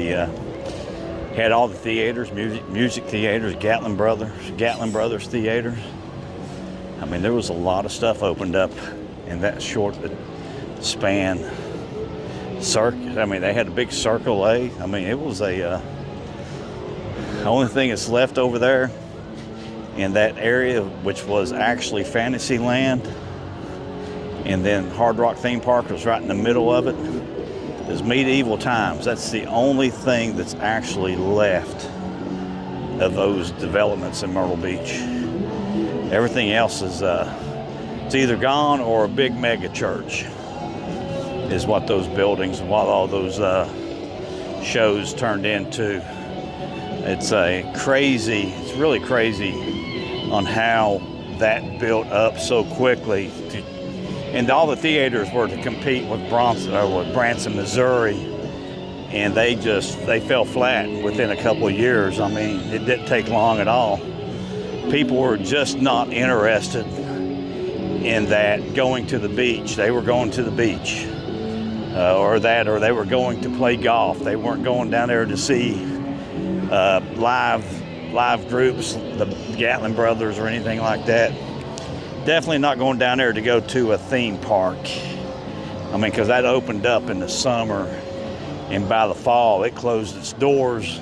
had all the theaters, music theaters, Gatlin Brothers theaters. I mean, there was a lot of stuff opened up in that short span. I mean, they had a big Circle A. I mean, it was the only thing that's left over there in that area, which was actually Fantasyland, and then Hard Rock Theme Park was right in the middle of it, is Medieval Times. That's the only thing that's actually left of those developments in Myrtle Beach. Everything else is it's either gone or a big mega church is what those buildings and what all those shows turned into. It's really crazy on how that built up so quickly. And all the theaters were to compete with Branson, Missouri, and they fell flat within a couple of years. I mean, it didn't take long at all. People were just not interested in that going to the beach. They were going to the beach, or they were going to play golf. They weren't going down there to see live groups, the Gatlin Brothers or anything like that. Definitely not going down there to go to a theme park. I mean, because that opened up in the summer, and by the fall it closed its doors,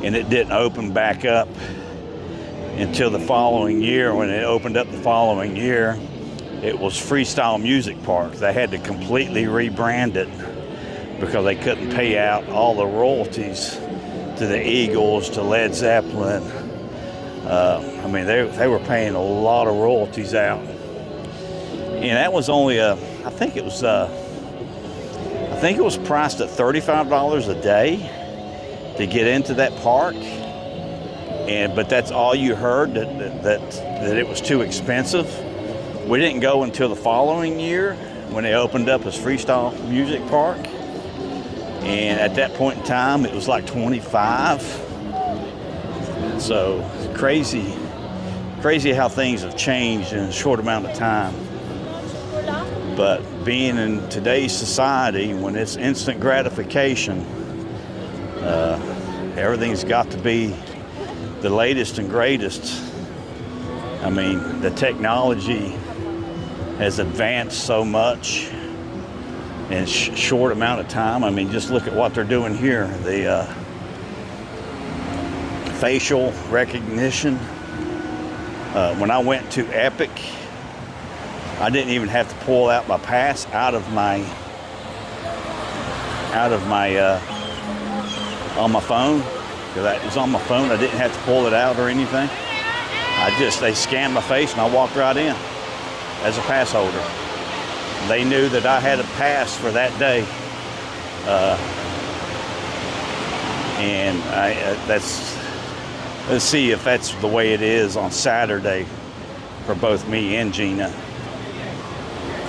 and it didn't open back up until the following year. When it opened up the following year, it was Freestyle Music Park. They had to completely rebrand it because they couldn't pay out all the royalties to the Eagles, to Led Zeppelin. I mean, they were paying a lot of royalties out, and that was only I think it was priced at $35 a day to get into that park. But that's all you heard, that it was too expensive. We didn't go until the following year when they opened up as Freestyle Music Park, and at that point in time it was like $25. So crazy how things have changed in a short amount of time. But being in today's society, when it's instant gratification, everything's got to be the latest and greatest. I mean, the technology has advanced so much in a short amount of time. I mean, just look at what they're doing here. The facial recognition. When I went to Epic, I didn't even have to pull out my pass out of my on my phone, because it was on my phone. I didn't have to pull it out or anything. They scanned my face and I walked right in as a pass holder. They knew that I had a pass for that day, and let's see if that's the way it is on Saturday for both me and Gina.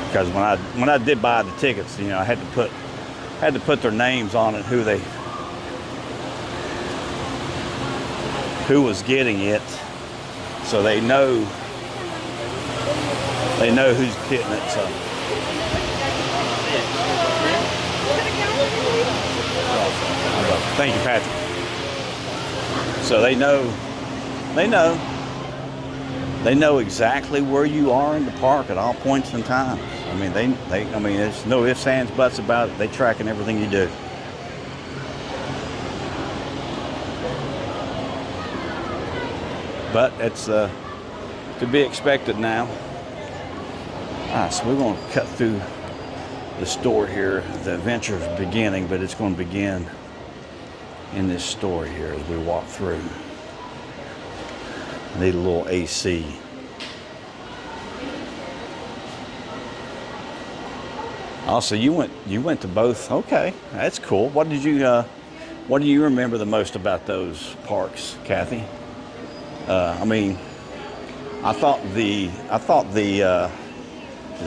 Because when I did buy the tickets, you know, I had to put their names on it, who was getting it, so they know who's getting it. So thank you, Patrick. So they know exactly where you are in the park at all points in time. I mean, there's no ifs, ands, buts about it. They tracking everything you do. But it's to be expected now. So we're going to cut through the store here. The adventure's beginning, but it's going to begin in this store here as we walk through. Need a little AC. Also, you went to both. Okay, that's cool. What do you remember the most about those parks, Kathy? I mean, I thought the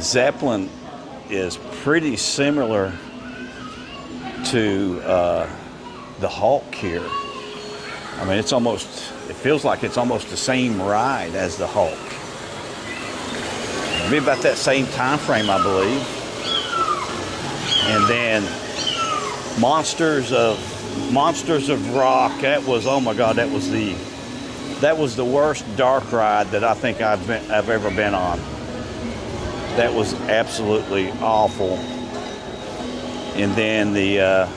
Zeppelin is pretty similar to the Hulk here. I mean, it feels like it's almost the same ride as the Hulk. Maybe about that same time frame, I believe. And then Monsters of Rock. That was, oh my God, that was the worst dark ride that I think I've ever been on. That was absolutely awful. And then the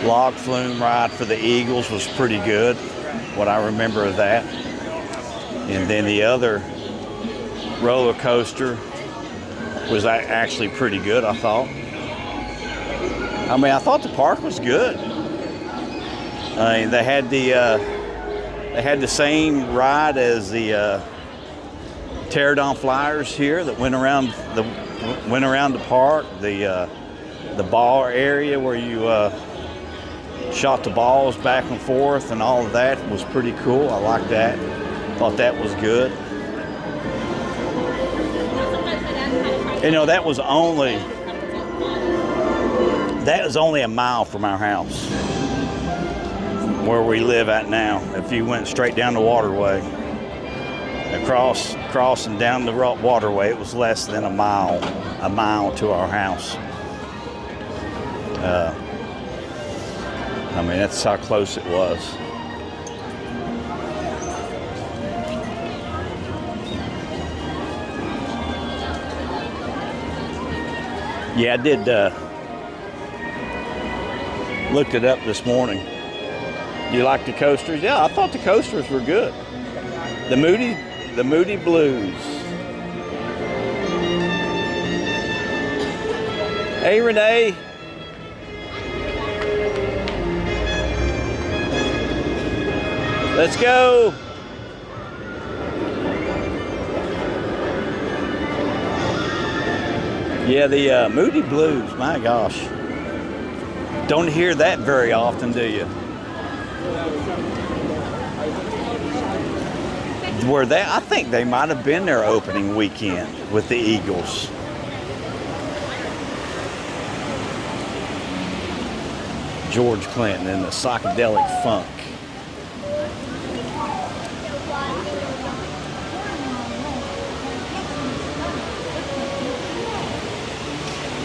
log flume ride for the Eagles was pretty good, what I remember of that. And then the other roller coaster was actually pretty good, I thought. I mean, I thought the park was good. They had the same ride as the Pterodon Flyers here that went around the park. The ball area where you shot the balls back and forth and all of that was pretty cool. I liked that. Thought that was good. You know, that was only a mile from our house, where we live at now. If you went straight down the waterway, across and down the waterway, it was less than a mile to our house. I mean, that's how close it was. Yeah, I did looked it up this morning. Do you like the coasters? Yeah, I thought the coasters were good. The Moody Blues. Hey, Renee. Let's go. Yeah, the Moody Blues, my gosh. Don't hear that very often, do you? I think they might have been their opening weekend with the Eagles. George Clinton and the Psychedelic Funk.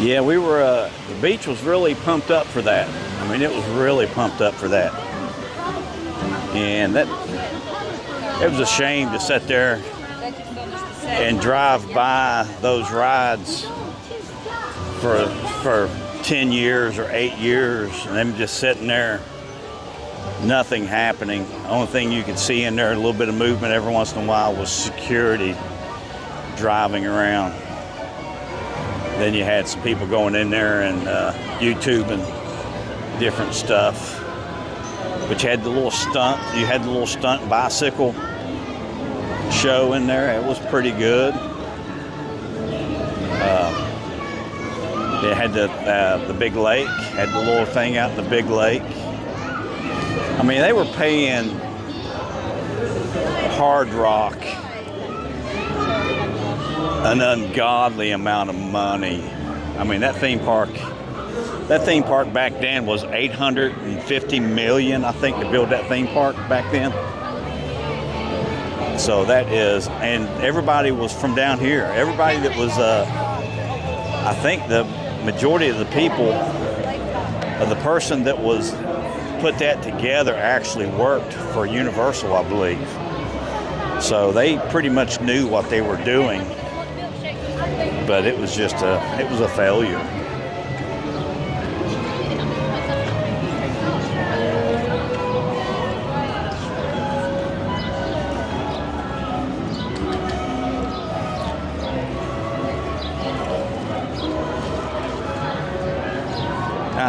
Yeah, we were, the beach was really pumped up for that. I mean, it was really pumped up for that. And it was a shame to sit there and drive by those rides for 10 years or 8 years and them just sitting there nothing happening. Only thing you could see in there, a little bit of movement every once in a while, was security driving around. Then you had some people going in there and YouTubing different stuff. But you had the little stunt bicycle show in there. It was pretty good. It had the big lake, had the little thing out in the big lake. I mean, they were paying Hard Rock an ungodly amount of money. I mean, that theme park back then was $850 million, I think, to build that theme park back then. So that is, and everybody was from down here. Everybody that was, I think the majority of the people, the person that was put that together actually worked for Universal, I believe. So they pretty much knew what they were doing, but it was just a failure.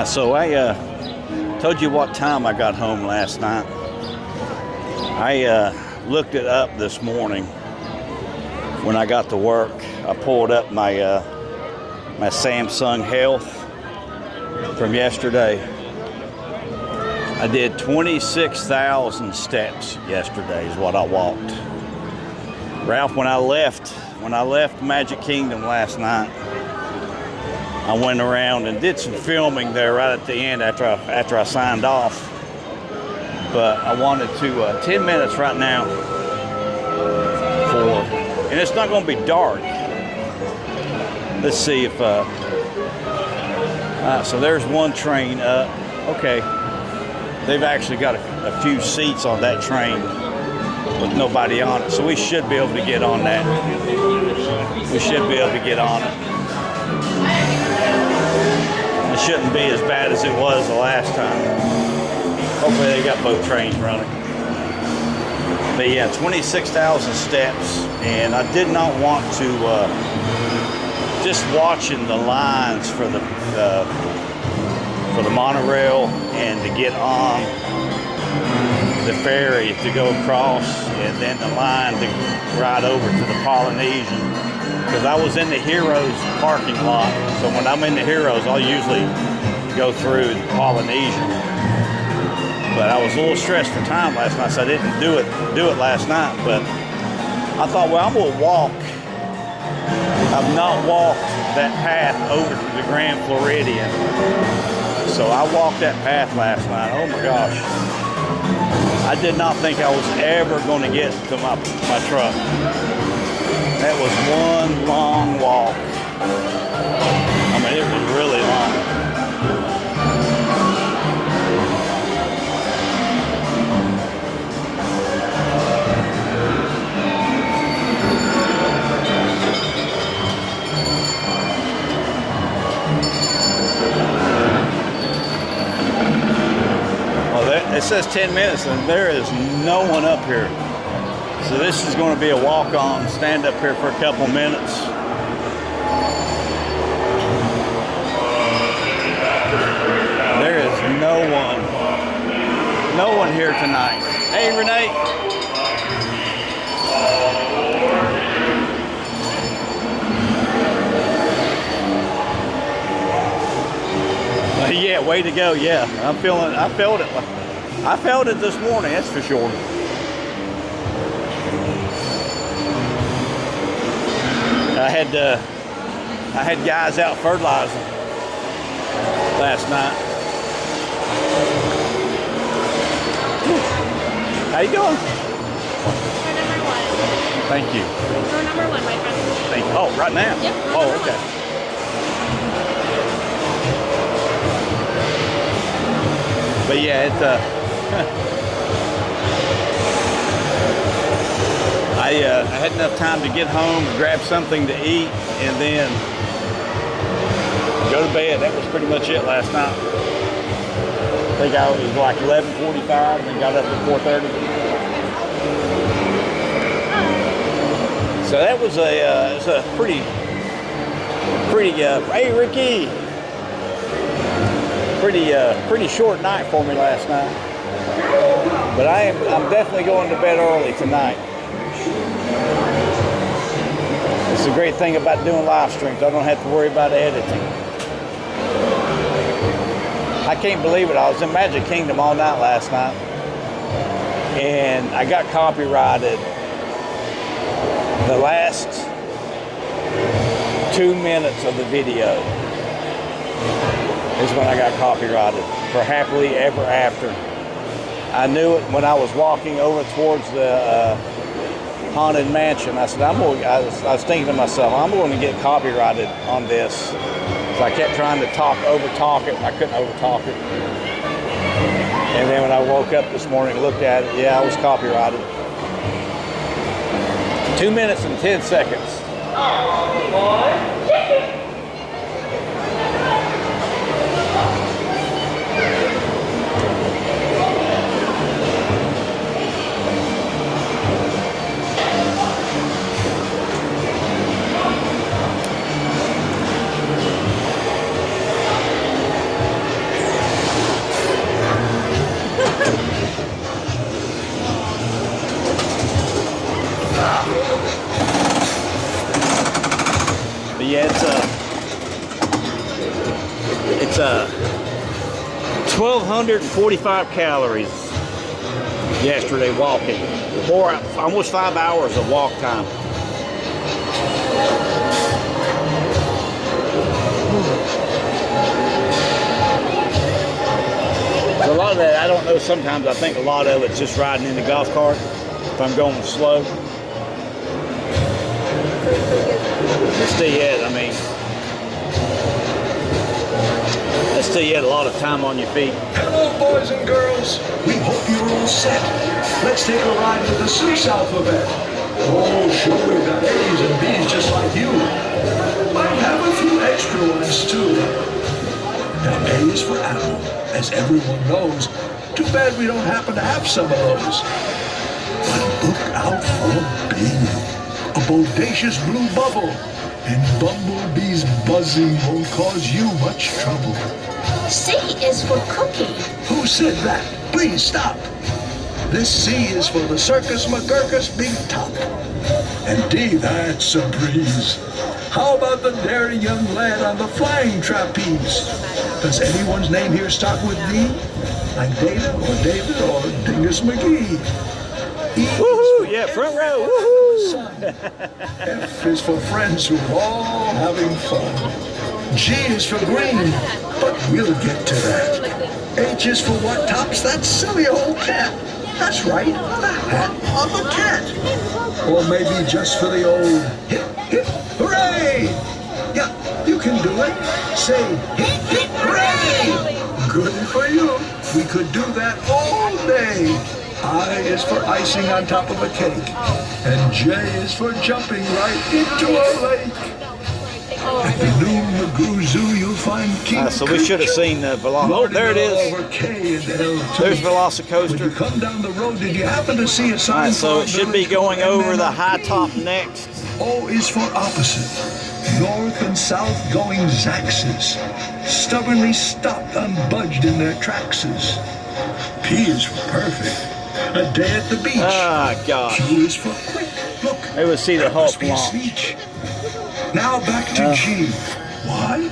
So I told you what time I got home last night. I looked it up this morning when I got to work. I pulled up my my Samsung Health from yesterday. I did 26,000 steps yesterday is what I walked. Ralph, when I left Magic Kingdom last night, I went around and did some filming there right at the end after I signed off. But I wanted to 10 minutes right now and it's not going to be dark. Let's see if so there's one train up. Okay, they've actually got a few seats on that train with nobody on it, so we should be able to get on that. We should be able to get on it. It shouldn't be as bad as it was the last time. Hopefully they got both trains running. But yeah, 26,000 steps, and I did not want to, just watching the lines for the monorail and to get on the ferry to go across, and then the line to ride over to the Polynesian. Because I was in the Heroes parking lot, so when I'm in the Heroes, I'll usually go through the Polynesian. But I was a little stressed for time last night, so I didn't do it last night. But I thought, well, I'm gonna walk. I've not walked that path over to the Grand Floridian, so I walked that path last night. Oh my gosh! I did not think I was ever going to get to my truck. That was one long walk. I mean, it was really long. Well, it says 10 minutes, and there is no one up here. So this is going to be a walk-on, stand up here for a couple minutes. There is no one here tonight. Hey, Renee. Yeah, way to go. Yeah, I felt it. I felt it this morning, that's for sure. I had guys out fertilizing last night. How you doing? We're number one. Thank you. We're number one, my friend. Thank you. Oh, right now? Yep. Oh, okay. But yeah, I had enough time to get home, grab something to eat, and then go to bed. That was pretty much it last night. think I was like 11:45 and then got up at 4:30. So that was it's a pretty, hey Ricky, pretty short night for me last night. But I'm definitely going to bed early tonight. It's a great thing about doing live streams. I don't have to worry about editing. I can't believe it. I was in Magic Kingdom all night last night, and I got copyrighted the last 2 minutes of the video is when I got copyrighted for Happily Ever After. I knew it when I was walking over towards the Haunted Mansion. I said, I was thinking to myself, I'm going to get copyrighted on this. So I kept trying to over-talk it, and I couldn't over-talk it. And then when I woke up this morning and looked at it, yeah, I was copyrighted. 2 minutes and 10 seconds. But yeah, it's 1,245 calories yesterday walking. Almost 5 hours of walk time. A lot of that, I don't know, sometimes I think a lot of it's just riding in the golf cart if I'm going slow. But still yet, I mean, that's still yet a lot of time on your feet. Hello, boys and girls. We hope you're all set. Let's take a ride with the Seuss alphabet. Oh, sure, we've got A's and B's just like you. Might have a few extra ones, too. Now, A is for apple, as everyone knows. Too bad we don't happen to have some of those. But look out for B. A bodacious blue bubble, and Bumblebee's buzzing won't cause you much trouble. C is for cookie. Who said that? Please stop. This C is for the Circus McGurkus Big Top. And D, that's a breeze. How about the daring young lad on the flying trapeze? Does anyone's name here start with D? Like Data or David or Dingus McGee? Woohoo! Yeah, front row. Woohoo! F is for friends who are all having fun. G is for green, but we'll get to that. H is for what tops that silly old cat. That's right, the hat of a cat. Or maybe just for the old hip, hip, hooray! Yeah, you can do it. Say hip, hip, hooray! Good for you. We could do that all day. I is for icing on top of a cake, and J is for jumping right into a lake. At the new Magoo Zoo, you'll find King So we should have seen the Oh, there it is. There's Velocicoaster. When you come down the road, did you happen to see a sign? All right, so it should be going over the high top next. O is for opposite. North and south going Zaxes. Stubbornly stopped, unbudged in their trackses. P is for perfect. A day at the beach. Ah, gosh. Q is for quick. Look, Maybe we'll see the that must Hulk be a launch. speech. Now back to G. Why?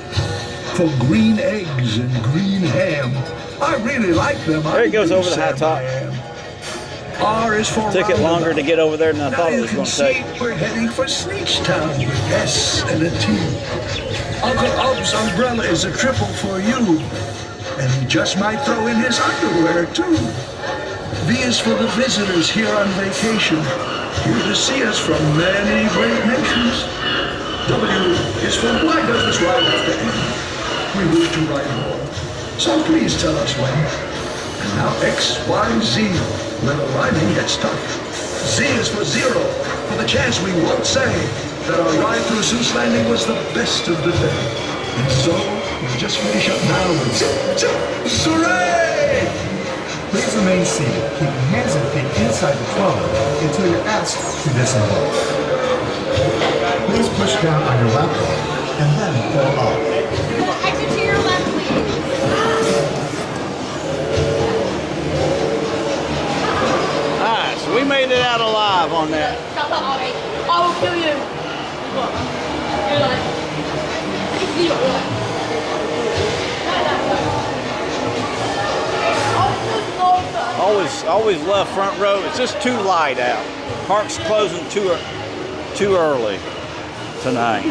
For green eggs and green ham. I really like them. There it goes over the high top. R is for Took it longer to roundabout. get over there than I Now thought it you was can going to see take. we're heading for Sneechtown with S and a T. Uncle Ub's umbrella is a triple for you. And he just might throw in his underwear, too. V is for the visitors here on vacation, here to see us from many great nations. W is for why does this ride have to end? We wish to ride more, so please tell us when. And now X, Y, Z, where the rhyming gets tough. Z is for zero, for the chance we won't say that our ride through Seuss Landing was the best of the day. And so, we just finish up now with Hooray! remain seated, keeping hands and feet inside the trolley until you're asked to disembark. Please push down on your laptop and then pull up. Exit to your left, please. Alright, so we made it out alive on that. Shut up, Ollie. I will kill you. What? You're like... You're like... Always love front row. It's just too light out. Park's closing too early tonight.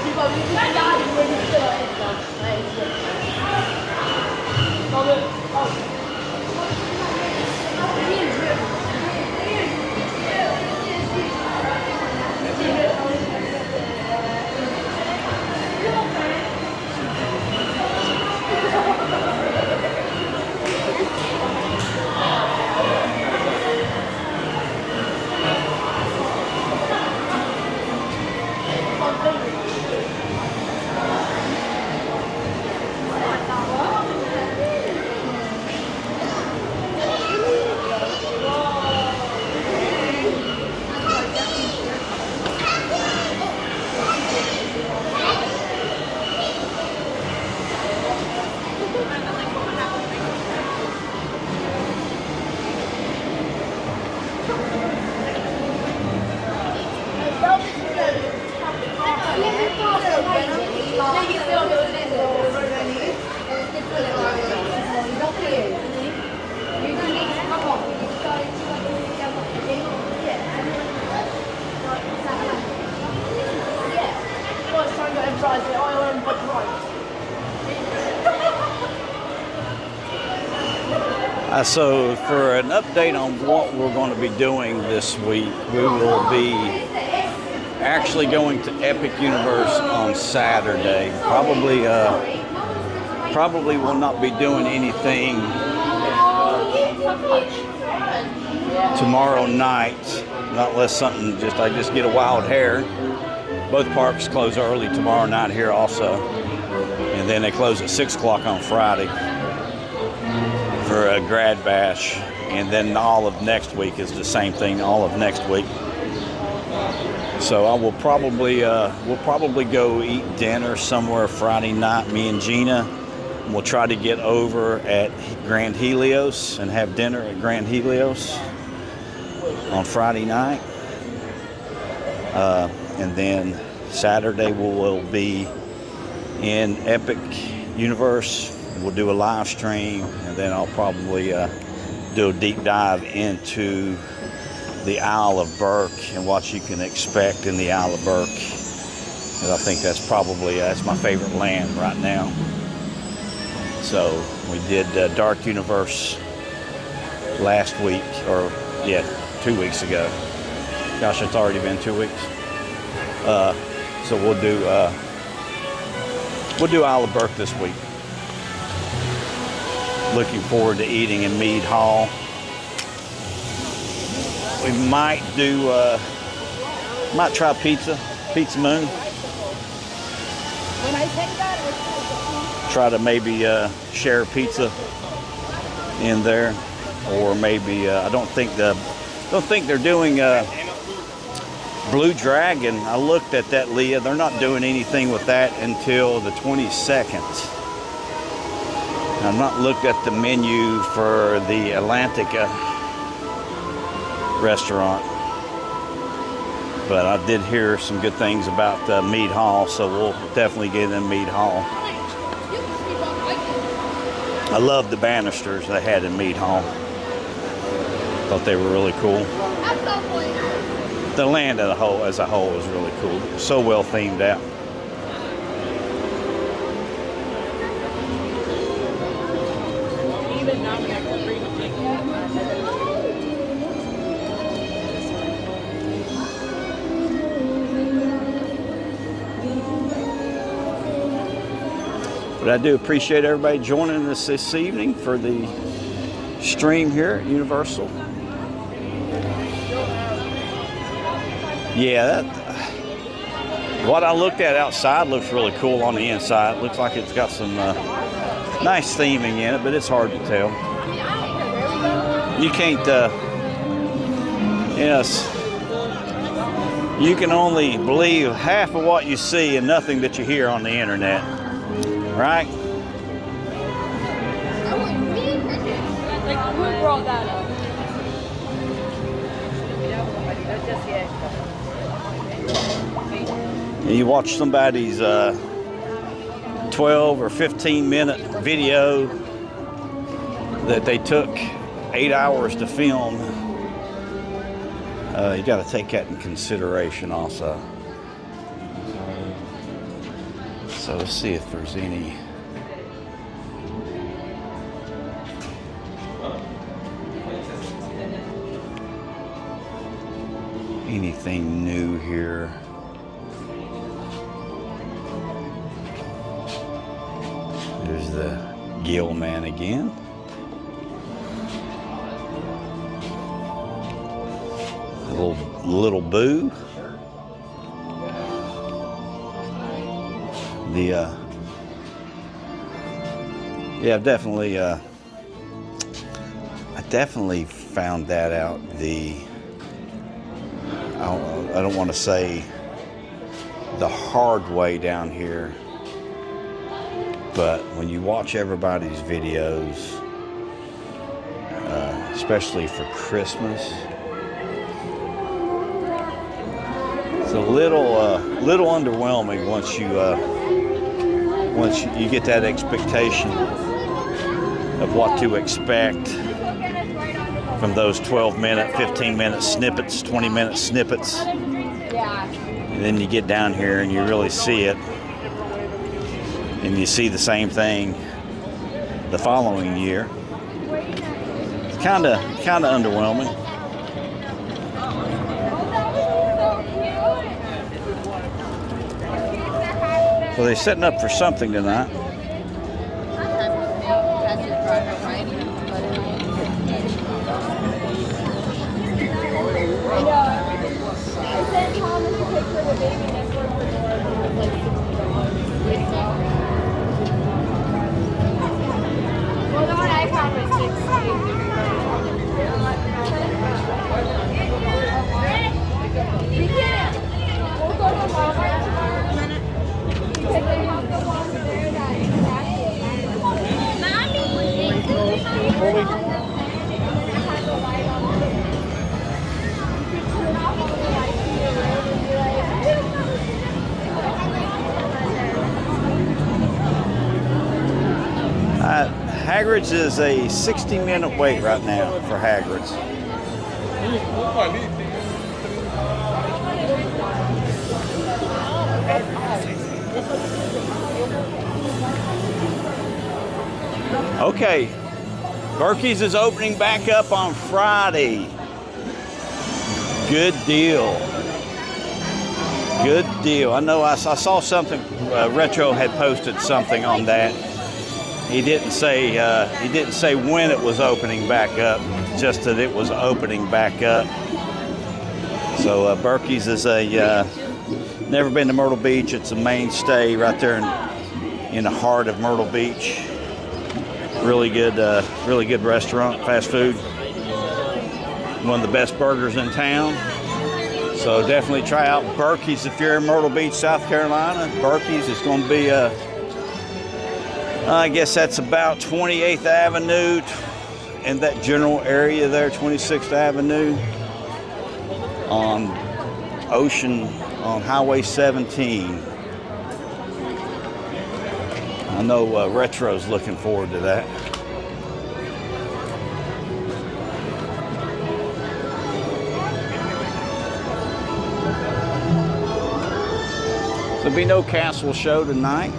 So for an update on what we're going to be doing this week, we will be actually going to Epic Universe on Saturday. Probably will not be doing anything tomorrow night, not unless something I just get a wild hair. Both parks close early tomorrow night here also, and then they close at 6 o'clock on Friday for a grad bash, and then all of next week is the same thing, all of next week. So I will we'll probably go eat dinner somewhere Friday night, me and Gina. We'll try to get over at Grand Helios and have dinner at Grand Helios on Friday night. And then Saturday we'll be in Epic Universe. We'll do a live stream, and then I'll probably do a deep dive into the Isle of Burke and what you can expect in the Isle of Burke. And I think that's my favorite land right now. So we did Dark Universe last week, 2 weeks ago. Gosh, it's already been 2 weeks. So we'll do Isle of Burke this week. Looking forward to eating in Mead Hall. We might try Pizza Moon. Try to maybe share pizza in there, or maybe I don't think they're doing Blue Dragon. I looked at that, Leah. They're not doing anything with that until the 22nd. I've not looked at the menu for the Atlantica restaurant, but I did hear some good things about Mead Hall, so we'll definitely get in Mead Hall. I love the banisters they had in Mead Hall. Thought they were really cool. The land as a whole is really cool. So well themed out. But I do appreciate everybody joining us this evening for the stream here at Universal. Yeah, what I looked at outside looks really cool on the inside. Looks like it's got some nice theming in it, but it's hard to tell. you can't, yes, you can only believe half of what you see and nothing that you hear on the internet, right? Like, who brought that up? And you watch somebody's 12 or 15-minute video that they took 8 hours to film. You got to take that in consideration also. So let's see if there's anything new here. There's the Gill Man again. Little Boo. Yeah, I've definitely I definitely found that out. I don't want to say the hard way down here, but when you watch everybody's videos, especially for Christmas, it's a little underwhelming once you get that expectation of what to expect from those 12-minute, 15-minute snippets, 20-minute snippets. And then you get down here and you really see it, and you see the same thing the following year. It's kind of underwhelming. So they're setting up for something tonight. Hagrid's is a 60-minute wait right now for Hagrid's. Okay, Burke's is opening back up on Friday. Good deal. Good deal. I know I saw something, Retro had posted something on that. He didn't say when it was opening back up, just that it was opening back up. So Burke's is never been to Myrtle Beach. It's a mainstay right there in the heart of Myrtle Beach. Really good restaurant, fast food. One of the best burgers in town. So definitely try out Burke's if you're in Myrtle Beach, South Carolina. Burke's is going to be I guess that's about 28th Avenue in that general area there, 26th Avenue on Highway 17. I know Retro's looking forward to that. There'll be no castle show tonight.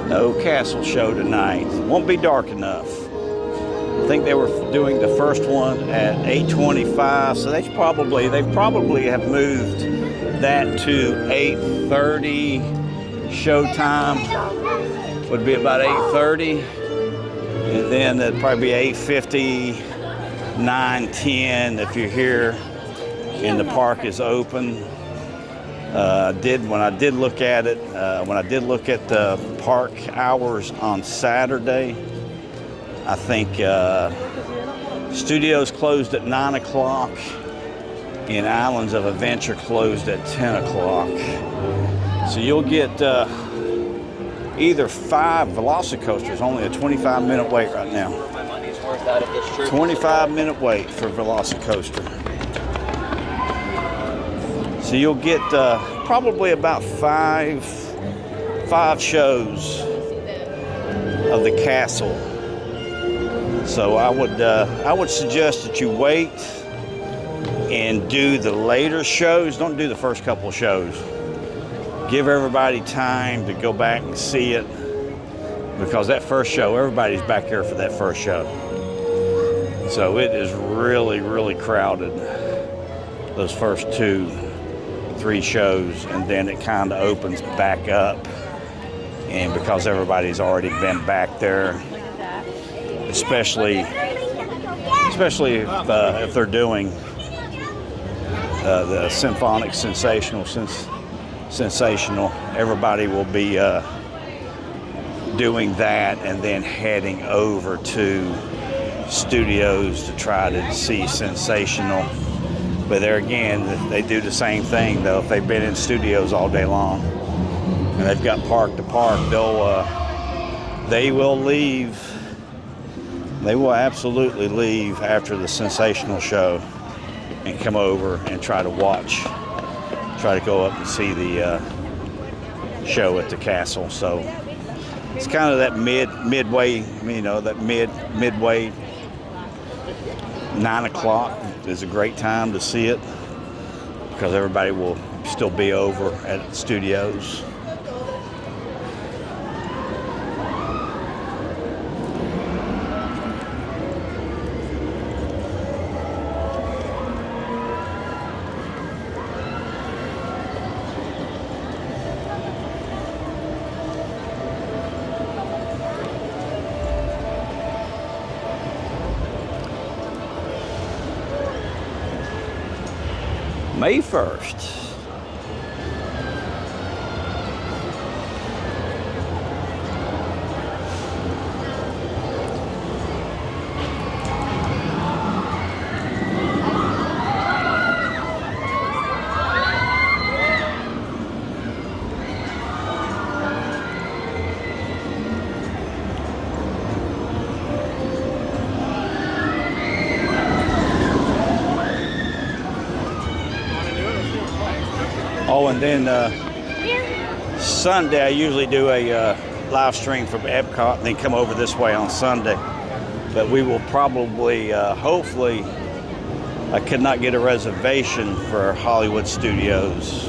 No castle show tonight. Won't be dark enough. I think they were doing the first one at 8:25, so they probably have moved that to 8:30. Showtime would be about 8:30. And then it'd probably be 8:50, 9:10 if you're here and the park is open. When I did look at the park hours on Saturday, I think studios closed at 9 o'clock and Islands of Adventure closed at 10 o'clock. So you'll get either 5 Velocicoasters, only a 25-minute wait right now. My money's worth out of this trip. 25-minute wait for Velocicoaster. So you'll get probably about five shows of the castle. So I would suggest that you wait and do the later shows. Don't do the first couple of shows. Give everybody time to go back and see it, because that first show, everybody's back here for that first show. So it is really, really crowded, those first 2-3 shows, and then it kind of opens back up. And because everybody's already been back there, especially if they're doing the symphonic sensational, everybody will be doing that and then heading over to studios to try to see sensational. But there again, they do the same thing though. If they've been in studios all day long and they've got park to park, they will leave. They will absolutely leave after the sensational show and come over and try to go up and see the show at the castle. So it's kind of that midway, that midway. 9 o'clock is a great time to see it because everybody will still be over at the studios. May 1st. Oh, and then Sunday I usually do a live stream from Epcot and then come over this way on Sunday. But we will probably, hopefully, I could not get a reservation for Hollywood Studios.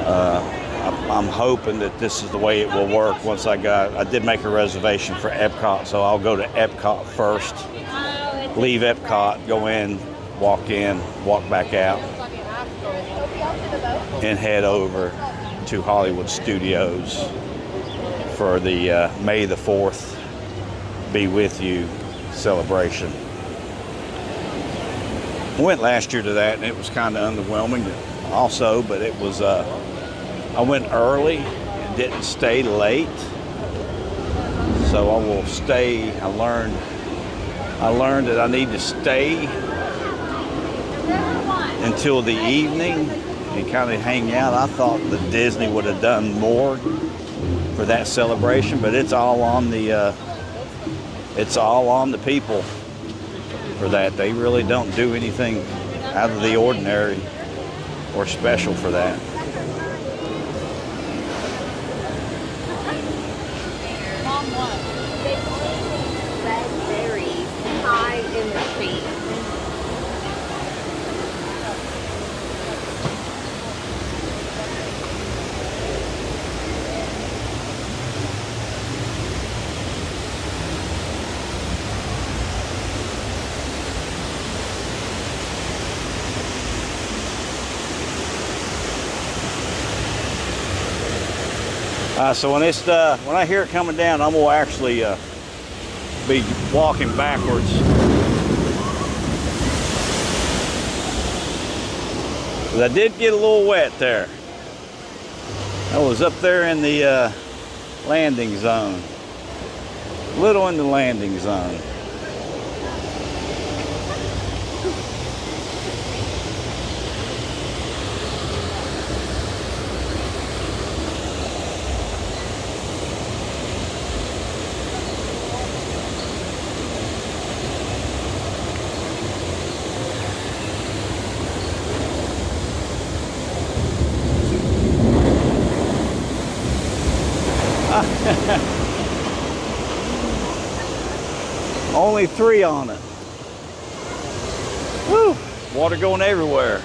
I'm hoping that this is the way it will work. I did make a reservation for Epcot, so I'll go to Epcot first, leave Epcot, go in, walk back out, and head over to Hollywood Studios for the May the 4th Be With You celebration. I went last year to that and it was kind of underwhelming also, but it was, I went early and didn't stay late. So I will stay. I learned that I need to stay until the evening and kind of hang out. I thought that Disney would have done more for that celebration, but it's all on the people for that. They really don't do anything out of the ordinary or special for that. Mom, what? Red berries high in the tree. So when I hear it coming down, I'm gonna actually be walking backwards. 'Cause I did get a little wet there. I was up there in the landing zone. Little in the landing zone. Only 3 on it. Woo! Water going everywhere.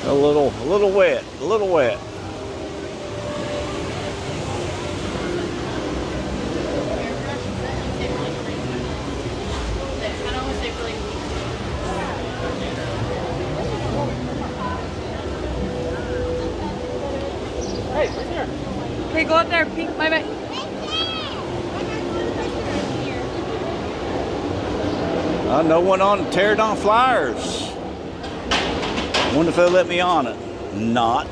A little wet, a little wet. Hey, right here. Okay, go up there, peek my back. No one on Diagon Flyers. Wonder if they'll let me on it. Not.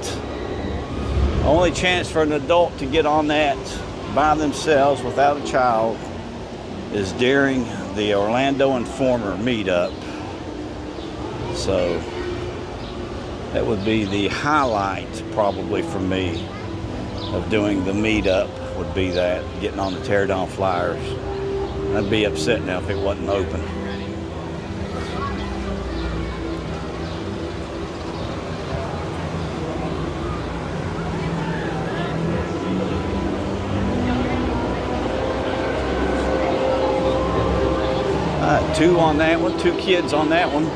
Only chance for an adult to get on that by themselves without a child is during the Orlando Informer meetup. So that would be the highlight probably for me of doing the meetup, would be that, getting on the Diagon Flyers. I'd be upset now if it wasn't open. Two on that one, 2 kids on that one.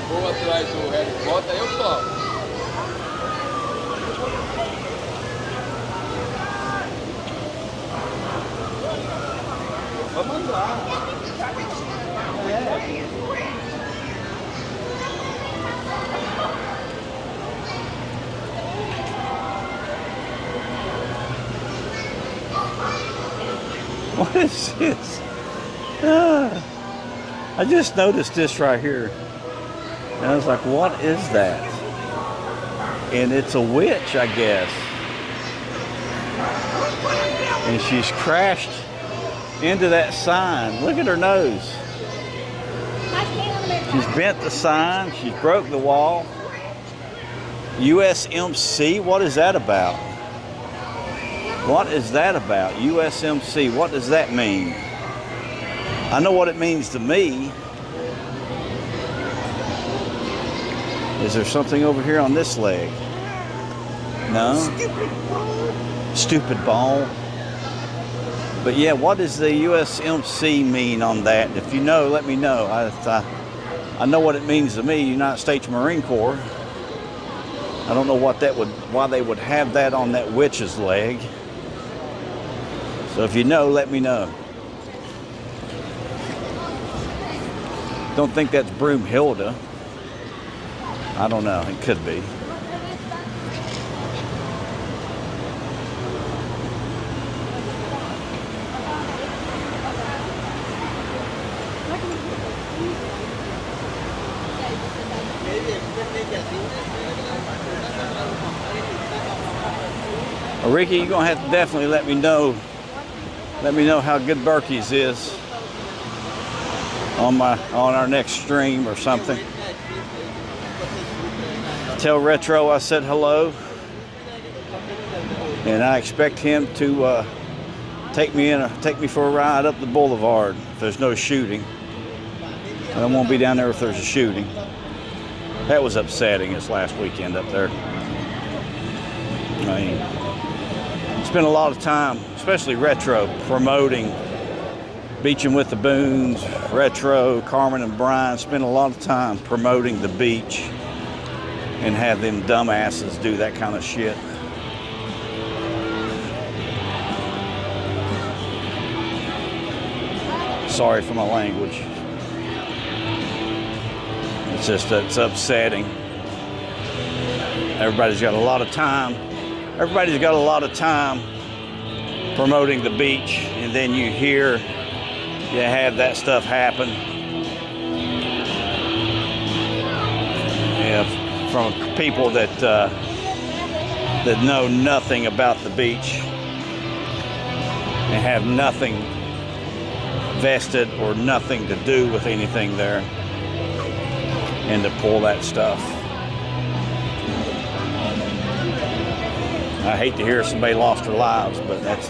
Vou atrás do Harry Potter, eu topo. Vamos andar. What is this? I just noticed this right here. And I was like, what is that? And it's a witch, I guess. And she's crashed into that sign. Look at her nose. She's bent the sign. She's broke the wall. USMC, what is that about? What is that about? USMC, what does that mean? I know what it means to me. Is there something over here on this leg? No? Stupid ball. But yeah, what does the USMC mean on that? If you know, let me know. I know what it means to me, United States Marine Corps. I don't know why they would have that on that witch's leg. So if you know, let me know. Don't think that's Broomhilda. I don't know, it could be. Ricky, you're gonna have to definitely let me know how good Burke's is on our next stream or something. Tell Retro I said hello, and I expect him to take me for a ride up the boulevard if there's no shooting. I won't be down there if there's a shooting. That was upsetting this last weekend up there. I mean, spent a lot of time, especially Retro, promoting Beaching with the Boons. Retro, Carmen and Brian spent a lot of time promoting the beach and have them dumbasses do that kind of shit. Sorry for my language. It's upsetting. Everybody's got a lot of time. Everybody's got a lot of time promoting the beach, and then you have that stuff happen. Yeah, from people that know nothing about the beach and have nothing vested or nothing to do with anything there, and to pull that stuff. I hate to hear somebody lost their lives, but that's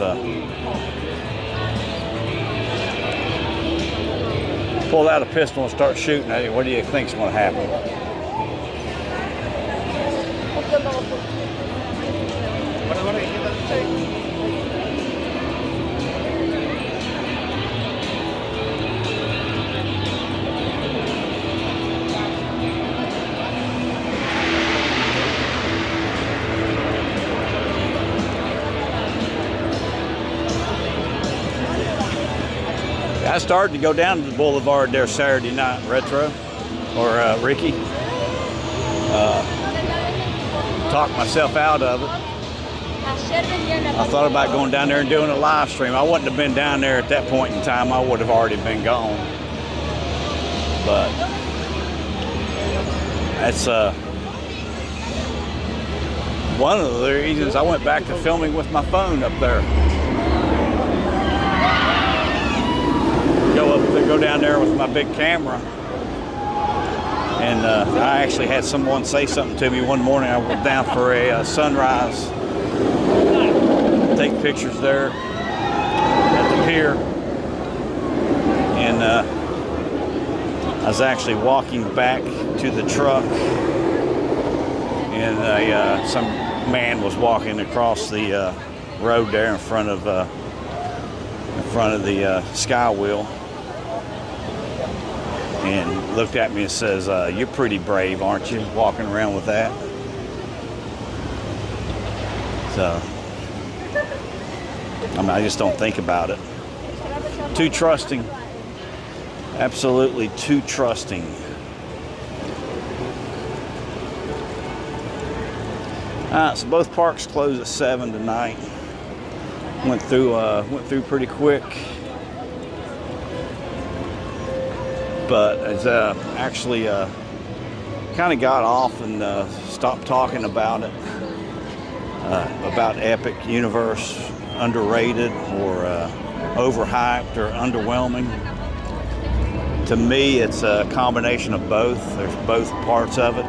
pull out a pistol and start shooting at you. What do you think's going to happen? I started to go down to the boulevard there Saturday night, Retro, or Ricky. Talked myself out of it. I thought about going down there and doing a live stream. I wouldn't have been down there at that point in time. I would have already been gone. But that's one of the reasons I went back to filming with my phone up there. Go down there with my big camera, and I actually had someone say something to me one morning. I went down for a sunrise, take pictures there at the pier, and I was actually walking back to the truck, and some man was walking across the road there in front of the Skywheel. and looked at me and says, "You're pretty brave, aren't you, walking around with that?" So, I mean, I just don't think about it. Too trusting. Absolutely too trusting. So both parks close at 7 tonight. Went through pretty quick. But it's actually kind of got off and stopped talking about it. About Epic Universe, underrated or overhyped or underwhelming. To me, it's a combination of both. There's both parts of it.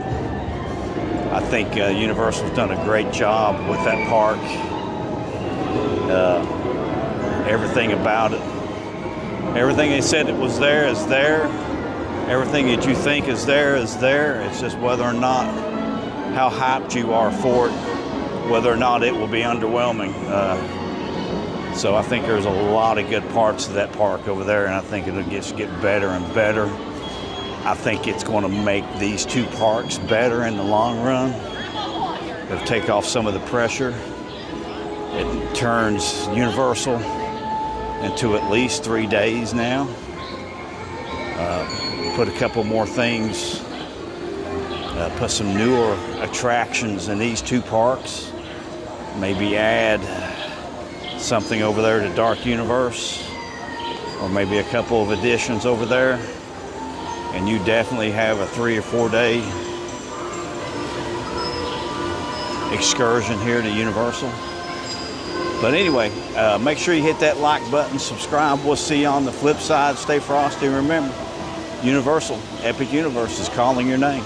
I think Universal's done a great job with that park. Everything about it. Everything they said it was there is there. Everything that you think is there is there. It's just whether or not how hyped you are for it, whether or not it will be underwhelming. So I think there's a lot of good parts of that park over there, and I think it'll just get better and better. I think it's going to make these two parks better in the long run. It'll take off some of the pressure. It turns Universal into at least 3 days now. Put a couple more things, put some newer attractions in these two parks. Maybe add something over there to Dark Universe, or maybe a couple of additions over there, and you definitely have a 3 or 4 day excursion here to Universal. But anyway, make sure you hit that like button, subscribe. We'll see you on the flip side. Stay frosty. Remember, Universal, Epic Universe is calling your name.